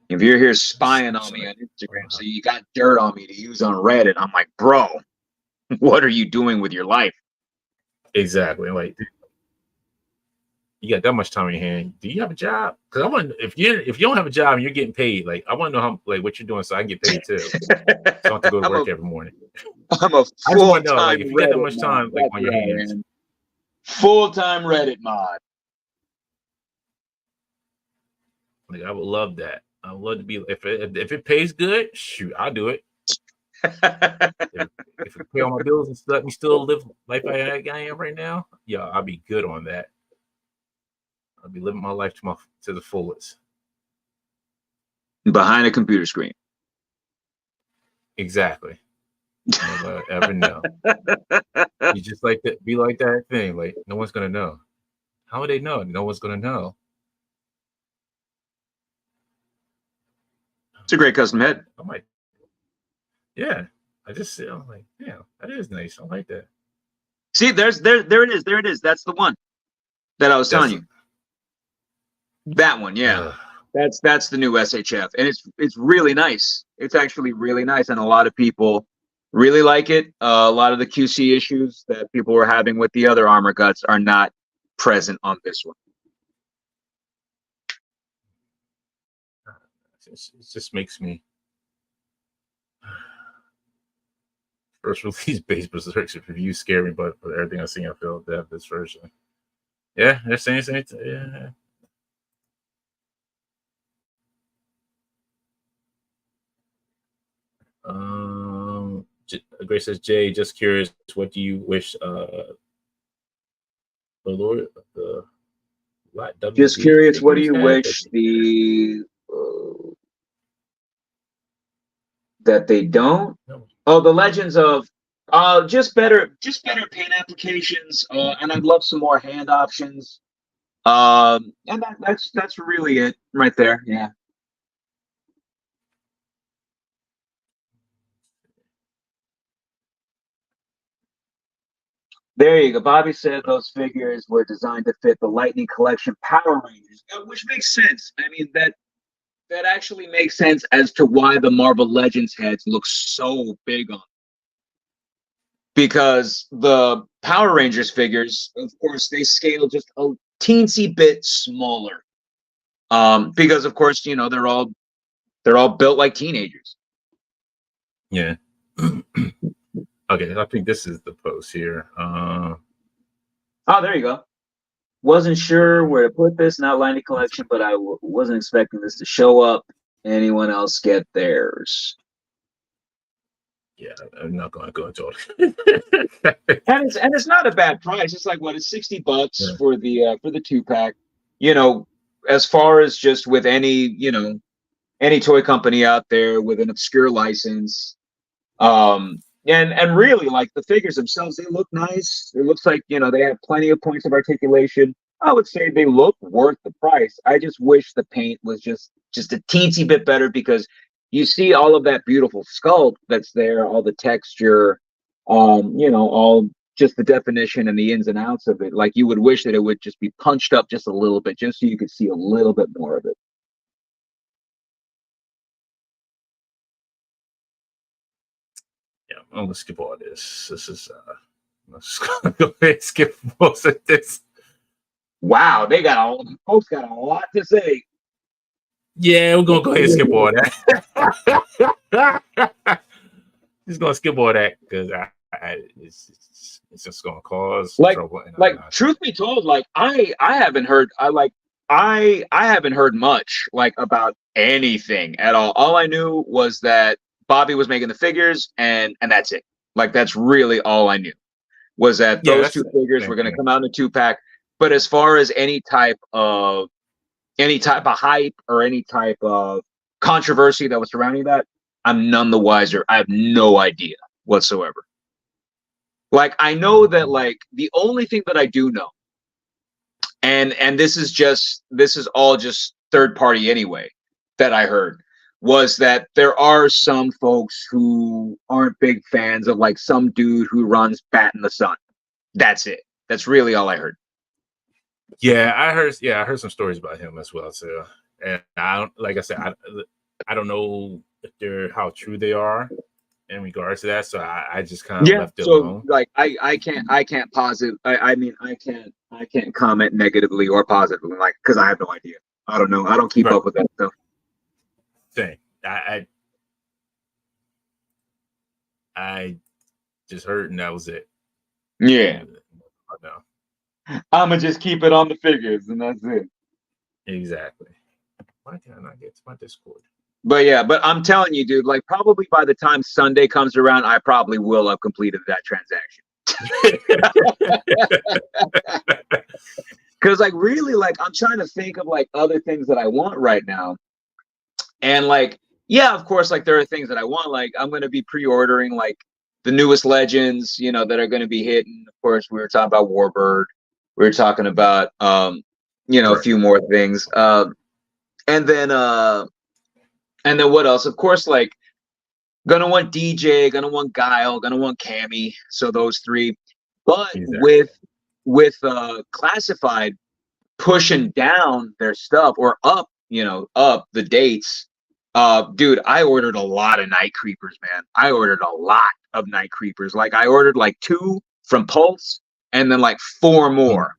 If you're here spying on me on Instagram, so you got dirt on me to use on Reddit, I'm like, bro, what are you doing with your life? Exactly. Like, you got that much time in your hand. Do you have a job? Because I want, if you don't have a job and you're getting paid, like I want to know how, like, what you're doing so I can get paid too. So I don't have to go to work every morning. I'm a I just want to know, full-time like, if you got that Reddit much mod. time, like, That's on your what I hands. am. Full-time Reddit mod. Like, I would love that. I would love to be, if it pays good, shoot, I'll do it. If it pay all my bills and let me still live life I am right now, yeah, I'll be good on that. I'll be living my life to the fullest. Behind a computer screen. Exactly. Never ever know. You just like that. Be like that thing. Like, no one's gonna know. How would they know? No one's gonna know. It's a great custom head. I might. Yeah. I'm like, yeah, that is nice. I like that. See, there it is. That's the one that I was telling you. That one, yeah. That's the new SHF, and it's really nice. It's actually really nice, and a lot of people really like it. A lot of the QC issues that people were having with the other armor guts are not present on this one. It just makes me first release base berserks review scare me, but for everything I've seen, I feel they have this version. Yeah, they're saying yeah. Grace says, Jay, just curious, what do you wish the Lord the Just curious, what do you had wish that they don't? No. Oh, the Legends of just better paint applications, and I'd love some more hand options. And that's really it right there. Yeah. There you go. Bobby said those figures were designed to fit the Lightning Collection Power Rangers, which makes sense. I mean, that actually makes sense as to why the Marvel Legends heads look so big on them. Because the Power Rangers figures, of course, they scale just a teensy bit smaller. Because of course, you know, they're all built like teenagers. Yeah. Okay, I think this is the post here. Oh, there you go. Wasn't sure where to put this, not Lightning Collection, but I wasn't expecting this to show up. Anyone else get theirs? Yeah, I'm not going to go into it. and it's not a bad price. It's like what, it's $60 for the 2-pack. You know, as far as just with any toy company out there with an obscure license, and really, like, the figures themselves, they look nice. It looks like, you know, they have plenty of points of articulation. I would say they look worth the price. I just wish the paint was just a teensy bit better, because you see all of that beautiful sculpt that's there, all the texture, you know, all just the definition and the ins and outs of it. Like, you would wish that it would just be punched up just a little bit, just so you could see a little bit more of it. Yeah, I'm gonna skip all this. This is let's go ahead and skip most of this. Wow, folks got a lot to say. Yeah, we're gonna go ahead and skip all that. Just gonna skip all that because it's just gonna cause trouble. Like, truth be told, like I haven't heard I haven't heard much like about anything at all. All I knew was that Bobby was making the figures, and that's it. Like, that's really all I knew, was that those two figures were going to come out in a 2-pack. But as far as any type of any type of hype or any type of controversy that was surrounding that, I'm none the wiser. I have no idea whatsoever. Like, I know that, like, the only thing that I do know, and this is all just third party anyway, that I heard, was that there are some folks who aren't big fans of like some dude who runs Bat in the Sun. That's it. That's really all I heard. Yeah, I heard some stories about him as well too. And I don't, like I said, I don't know if they're how true they are in regards to that. So I just kind of left it alone. Like I can't posit. I mean I can't comment negatively or positively, like, because I have no idea. I don't know. I don't keep up with that stuff. Same. I just heard and that was it. Yeah. No. I'ma just keep it on the figures and that's it. Exactly. Why can't I not get to my Discord? But yeah, but I'm telling you, dude, like probably by the time Sunday comes around, I probably will have completed that transaction. Because like really, like I'm trying to think of like other things that I want right now. And like, yeah, of course, like there are things that I want. Like I'm gonna be pre-ordering like the newest legends, you know, that are gonna be hitting. Of course, we were talking about Warbird. We were talking about you know, a few more things. And then what else? Of course, like gonna want DJ, gonna want Guile, gonna want Cammy. So those three. But exactly. with Classified pushing down their stuff or up, you know, up the dates. Dude, I ordered a lot of Night Creepers, man. I ordered a lot of Night Creepers. Like I ordered like 2 from Pulse and then like 4 more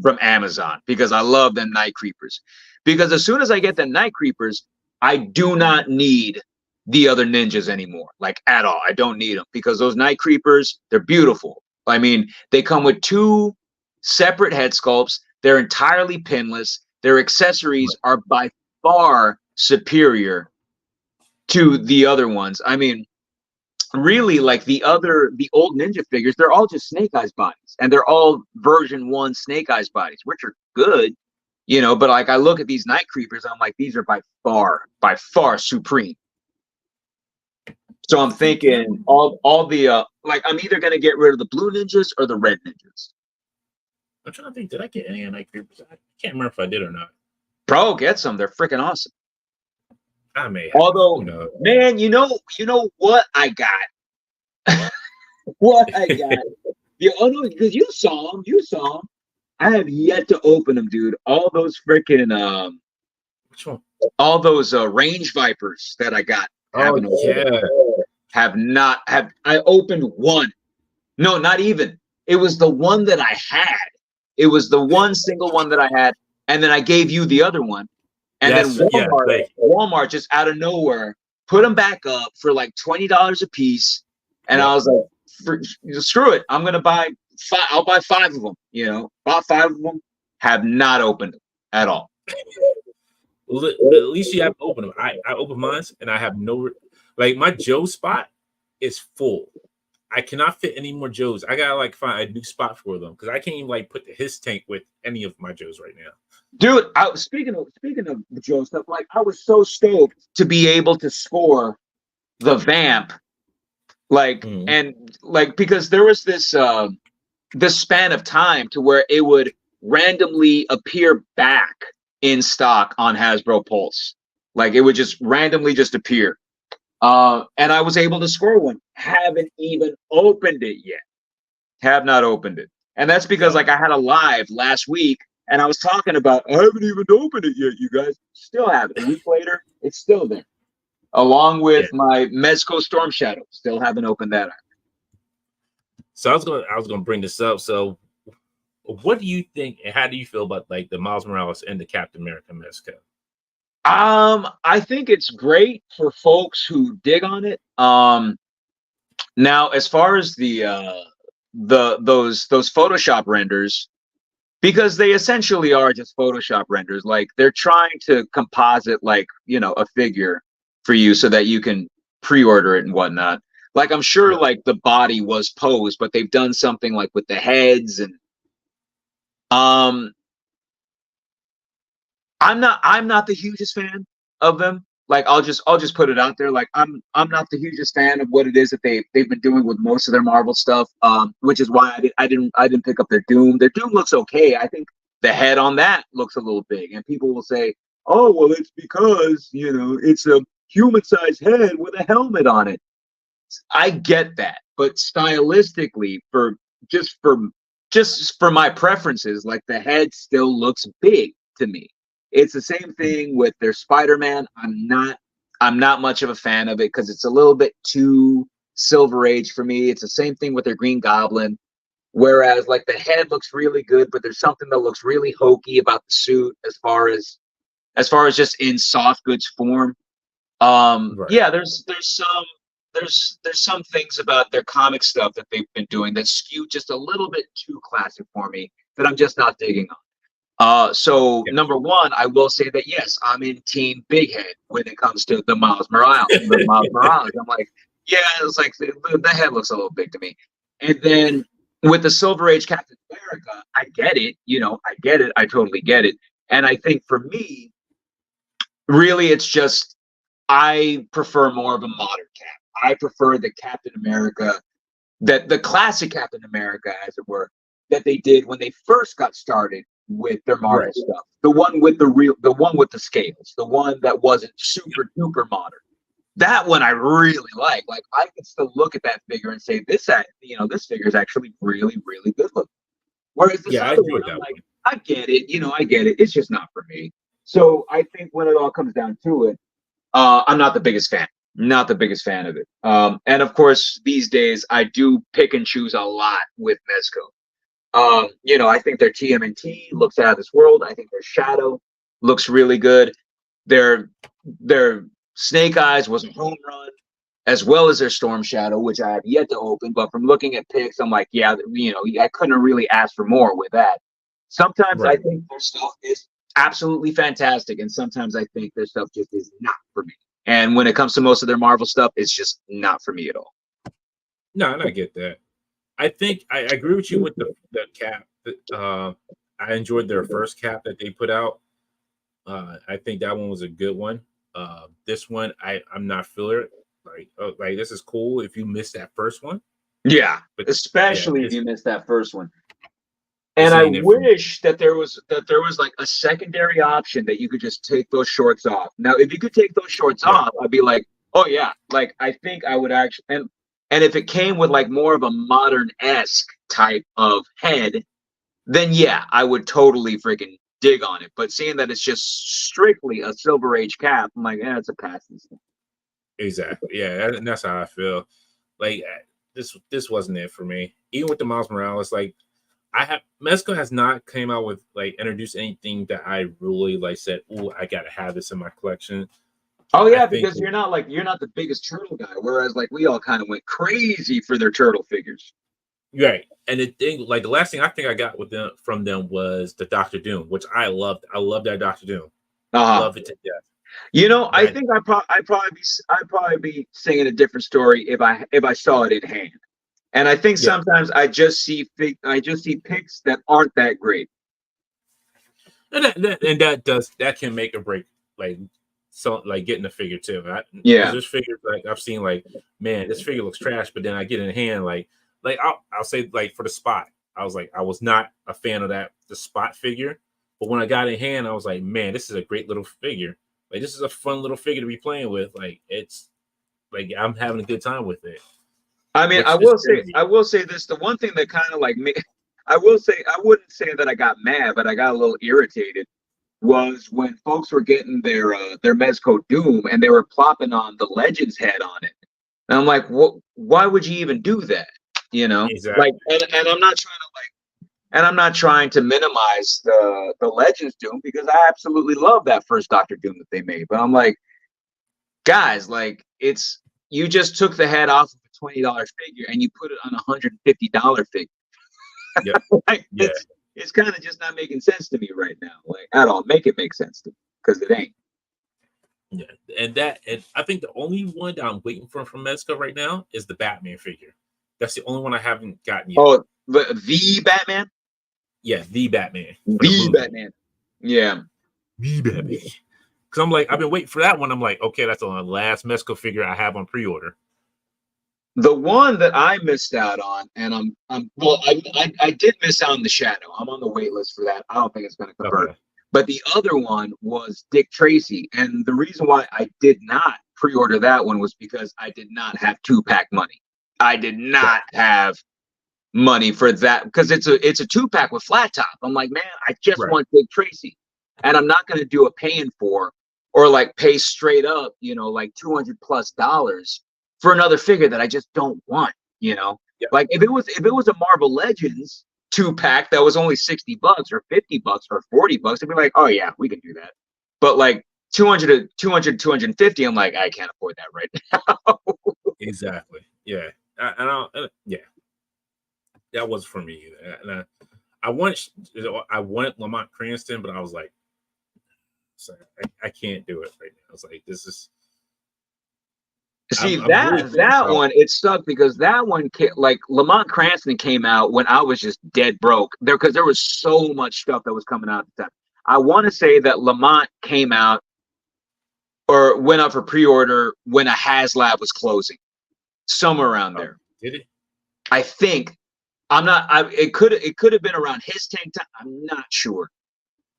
from Amazon because I love them Night Creepers. Because as soon as I get them Night Creepers, I do not need the other ninjas anymore, like at all. I don't need them because those Night Creepers, they're beautiful. I mean, they come with 2 separate head sculpts. They're entirely pinless. Their accessories are by far superior to the other ones. I mean, really, like the old ninja figures, they're all just Snake Eyes bodies, and they're all version 1 Snake Eyes bodies, which are good, you know. But like I look at these Night Creepers, I'm like, these are by far supreme. So I'm thinking all the like I'm either gonna get rid of the blue ninjas or the red ninjas. I'm trying to think, did I get any Night Creepers? I can't remember if I did or not. Bro, get some. They're freaking awesome. I may have, although, man, you know what I got? What I got? No, because you saw them. I have yet to open them, dude. All those freaking which one? All those range vipers that I got. Oh yeah. I opened one. No, not even. It was the one that I had. It was the one single one that I had, and then I gave you the other one. And then Walmart just out of nowhere put them back up for like $20 a piece. And I was like, screw it. I'm gonna buy 5. I'll buy 5 of them. You know, bought 5 of them. Have not opened them at all. Well, at least you have opened them. I opened mine, and I have no, like my Joe spot is full. I cannot fit any more Joes. I gotta like find a new spot for them because I can't even like put his tank with any of my Joes right now. Dude, speaking of the Joe stuff, like I was so stoked to be able to score the Vamp, like and like because there was this span of time to where it would randomly appear back in stock on Hasbro Pulse, like it would just randomly just appear, and I was able to score one. Haven't even opened it yet. Have not opened it, and that's because like I had a live last week. And I was talking about, I haven't even opened it yet, you guys. Still haven't. A week later, it's still there. Along with my Mezco Storm Shadow. Still haven't opened that up. So I was gonna bring this up. So what do you think and how do you feel about like the Miles Morales and the Captain America Mezco? I think it's great for folks who dig on it. Now as far as those Photoshop renders, because they essentially are just Photoshop renders. Like they're trying to composite, like, you know, a figure for you so that you can pre-order it and whatnot. Like I'm sure like the body was posed, but they've done something like with the heads and I'm not the hugest fan of them. Like I'll just put it out there. Like I'm not the hugest fan of what it is that they've been doing with most of their Marvel stuff. Which is why I didn't pick up their Doom. Their Doom looks okay. I think the head on that looks a little big, and people will say, "Oh, well, it's because it's a human-sized head with a helmet on it." I get that, but stylistically, just for my preferences, like the head still looks big to me. It's the same thing with their Spider-Man. I'm not much of a fan of it because it's a little bit too Silver Age for me. It's the same thing with their Green Goblin. Whereas like the head looks really good, but there's something that looks really hokey about the suit as far as just in soft goods form. Right. Yeah, there's some things about their comic stuff that they've been doing that skew just a little bit too classic for me that I'm just not digging on. So Yeah. number one, I will say that yes, I'm in Team Big Head when it comes to the Miles Morales. I'm like, yeah, it's like the head looks a little big to me. And then with the Silver Age Captain America, I get it. I get it. I totally get it. And I think for me, really, it's just I prefer more of a modern Cap. I prefer the Captain America, that the classic Captain America, as it were, that they did when they first got started with their Marvel stuff. The one with the one with the scales, the one that wasn't super duper modern. That one I really like. Like I can still look at that figure and say this figure is actually really, really good looking. Whereas this I other enjoyed one, that I'm like, one. I get it, I get it. It's just not for me. So I think when it all comes down to it, I'm not the biggest fan. Not the biggest fan of it. And of course, these days I do pick and choose a lot with Mezco. I think their TMNT looks out of this world. I think their Shadow looks really good. Their Snake Eyes was a home run, as well as their Storm Shadow, which I have yet to open. But from looking at pics, I'm like, yeah, I couldn't really ask for more with that. Sometimes I think their stuff is absolutely fantastic, and sometimes I think their stuff just is not for me. And when it comes to most of their Marvel stuff, it's just not for me at all. No, and I get that. I think I agree with you with the cap. I enjoyed their first cap that they put out. I think that one was a good one. This one, I'm not feeling it. Like this is cool if you missed that first one. Yeah, But especially yeah, if you missed that first one. And I wish that there was like a secondary option that you could just take those shorts off. Now, if you could take those shorts off, I'd be like, oh yeah, like I think I would actually. And if it came with like more of a modern-esque type of head, then yeah, I would totally freaking dig on it. But seeing that it's just strictly a Silver Age cap, I'm like, it's a pass. Exactly. Yeah, and that's how I feel. Like this wasn't it for me. Even with the Miles Morales, like Mezco has not came out with like introduced anything that I really like said, oh, I gotta have this in my collection. Oh yeah, because you're not the biggest turtle guy, whereas like we all kind of went crazy for their turtle figures. Right. And the thing, like the last thing I think I got from them was the Doctor Doom, which I loved. I love that Doctor Doom. Love it to death. I think I'd probably be singing a different story if I saw it in hand. And I think sometimes I just see pics that aren't that great. And that can make or break like getting a figure too. There's figures like I've seen like, man, this figure looks trash, but then I get it in hand like I'll say like for the Spot, I was like I was not a fan of the Spot figure, but when I got it in hand, I was like, man, this is a great little figure. Like this is a fun little figure to be playing with. Like it's like I'm having a good time with it. I mean, I will say this. The one thing that kind of like me, I wouldn't say that I got mad, but I got a little irritated was when folks were getting their Mezco Doom and they were plopping on the Legends head on it. And I'm like, why would you even do that? Exactly. Like, and I'm not trying to minimize the Legends Doom because I absolutely love that first Doctor Doom that they made. But I'm like, guys, like you just took the head off of a $20 figure and you put it on a $150 figure. Yep. It's kind of just not making sense to me right now, like at all. Make it make sense to me because it ain't. Yeah, and I think the only one that I'm waiting for from Mezco right now is the Batman figure. That's the only one I haven't gotten yet. Oh, the Batman? Yeah, the Batman. The Batman. Yeah. Me baby. Because I'm like, I've been waiting for that one. I'm like, okay, that's the last Mezco figure I have on pre-order. The one that I missed out on, and I did miss out on the Shadow. I'm on the wait list for that. I don't think it's going to convert. Okay. But the other one was Dick Tracy, and the reason why I did not pre-order that one was because I did not have 2-pack money. I did not have money for that because it's a 2-pack with flat top. I'm like, man, I just Right. want Dick Tracy, and I'm not going to do a paying for or like pay straight up, like $200+ for another figure that I just don't want. Yep. Like if it was a Marvel Legends 2-pack that was only $60 or $50 or $40, I'd be like, oh yeah, we can do that. But like 200, 250, I'm like, I can't afford that right now. Exactly. Yeah. Yeah. That was for me. And I wanted Lamont Cranston, but I was like, sorry, I can't do it right now. I was like, this is. See, I'm really that one, it sucked because that one, like Lamont Cranston came out when I was just dead broke there because there was so much stuff that was coming out at the time. I want to say that Lamont came out or went up for pre-order when a HasLab was closing, somewhere around there. Did it? I think. I'm not. It could have been around his tank time. I'm not sure.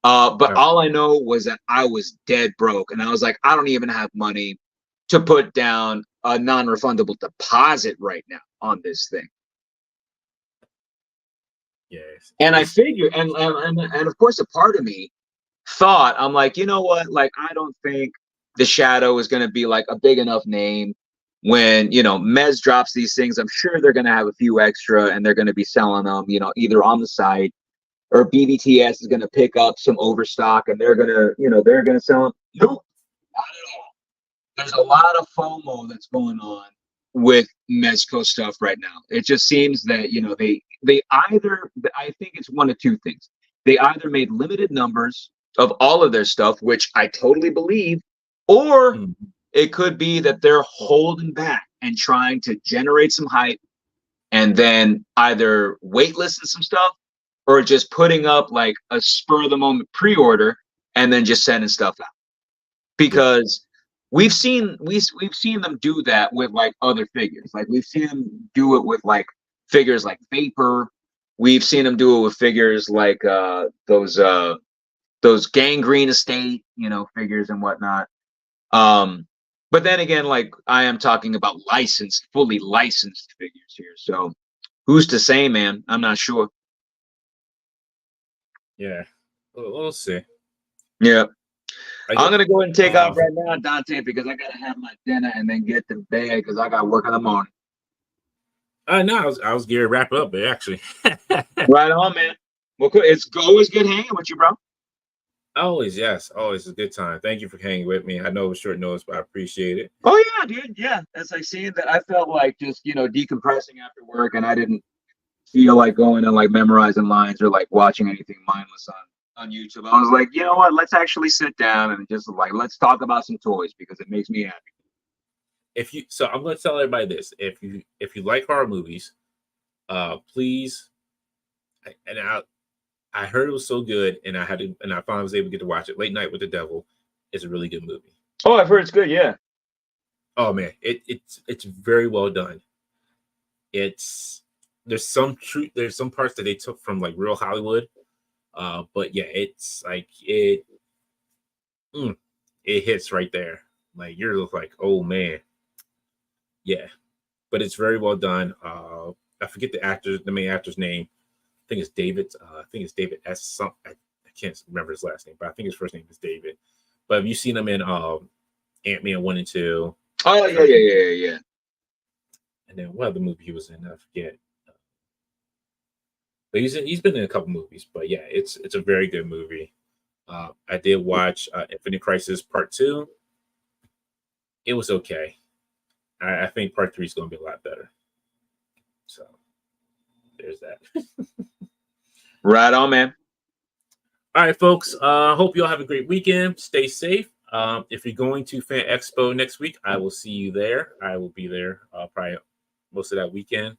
But all I know was that I was dead broke, and I was like, I don't even have money to put down a non-refundable deposit right now on this thing. Yes. And I figure, and of course, a part of me thought, I'm like, you know what? Like, I don't think the Shadow is going to be like a big enough name when Mez drops these things. I'm sure they're going to have a few extra, and they're going to be selling them, either on the site or BBTS is going to pick up some overstock, and they're going to sell them. Nope, not at all. There's a lot of FOMO that's going on with Mezco stuff right now. It just seems that they either, I think it's one of two things. They either made limited numbers of all of their stuff, which I totally believe, or it could be that they're holding back and trying to generate some hype and then either waitlisting some stuff or just putting up like a spur of the moment pre-order and then just sending stuff out. Because we've seen them do that with like other figures. Like we've seen them do it with like figures like Vapor. We've seen them do it with figures like those Gangrene Estate, figures and whatnot. But then again, like I am talking about fully licensed figures here. So who's to say, man? I'm not sure. Yeah. We'll see. Yeah. I'm gonna go ahead and take off right now, Dante, because I gotta have my dinner and then get to bed because I got work in the morning. No, I was geared to wrap up, but actually. Right on, man. Well, cool. It's always good hanging with you, bro. Always, yes. Always a good time. Thank you for hanging with me. I know it was short notice, but I appreciate it. Oh yeah, dude. Yeah. As I see that, I felt like just decompressing after work, and I didn't feel like going and like memorizing lines or like watching anything mindless on YouTube. I was like, you know what? Let's actually sit down and just like let's talk about some toys because it makes me happy. So I'm going to tell everybody this: if you like horror movies, please. I heard it was so good, and I finally was able to get to watch it. Late Night with the Devil is a really good movie. Oh, I've heard it's good. Yeah. Oh man, it's very well done. There's some truth. There's some parts that they took from like real Hollywood. But yeah, it's like it hits right there. Like you're like, oh man, yeah. But it's very well done. I forget the main actor's name. I think it's David. I think it's David S. I can't remember his last name, but I think his first name is David. But have you seen him in Ant-Man 1 and 2? Oh yeah. And then what other movie he was in? I forget. But he's been in a couple movies. But yeah, it's a very good movie. I did watch Infinite Crisis Part 2. It was okay. I think Part 3 is going to be a lot better. So there's that. Right on, man. All right, folks. Hope you all have a great weekend. Stay safe. If you're going to Fan Expo next week, I will see you there. I will be there probably most of that weekend.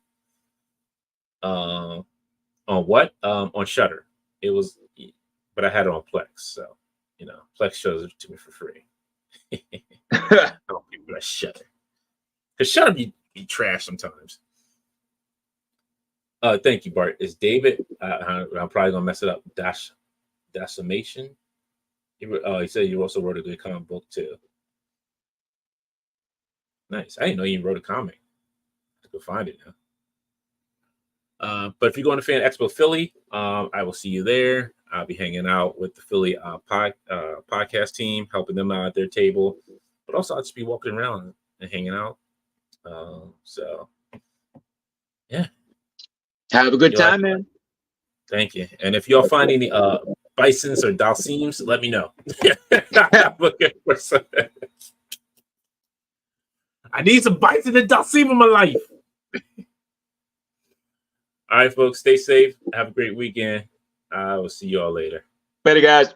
On what? On Shudder. It was, but I had it on Plex. So Plex shows it to me for free. I don't people that Shudder. Because Shudder be trash sometimes. Thank you, Bart. It's David. I'm probably gonna mess it up. Decimation. He said you also wrote a good comic book too. Nice. I didn't know you wrote a comic. I have to go find it now. But if you're going to Fan Expo Philly, I will see you there. I'll be hanging out with the Philly podcast team, helping them out at their table. But also, I'll just be walking around and hanging out. So, yeah. Have a good time, man. Thank you. And if y'all find any bisons or dalsims, let me know. I need some bison and dalsim in my life. All right, folks. Stay safe. Have a great weekend. I will see you all later. Later, guys.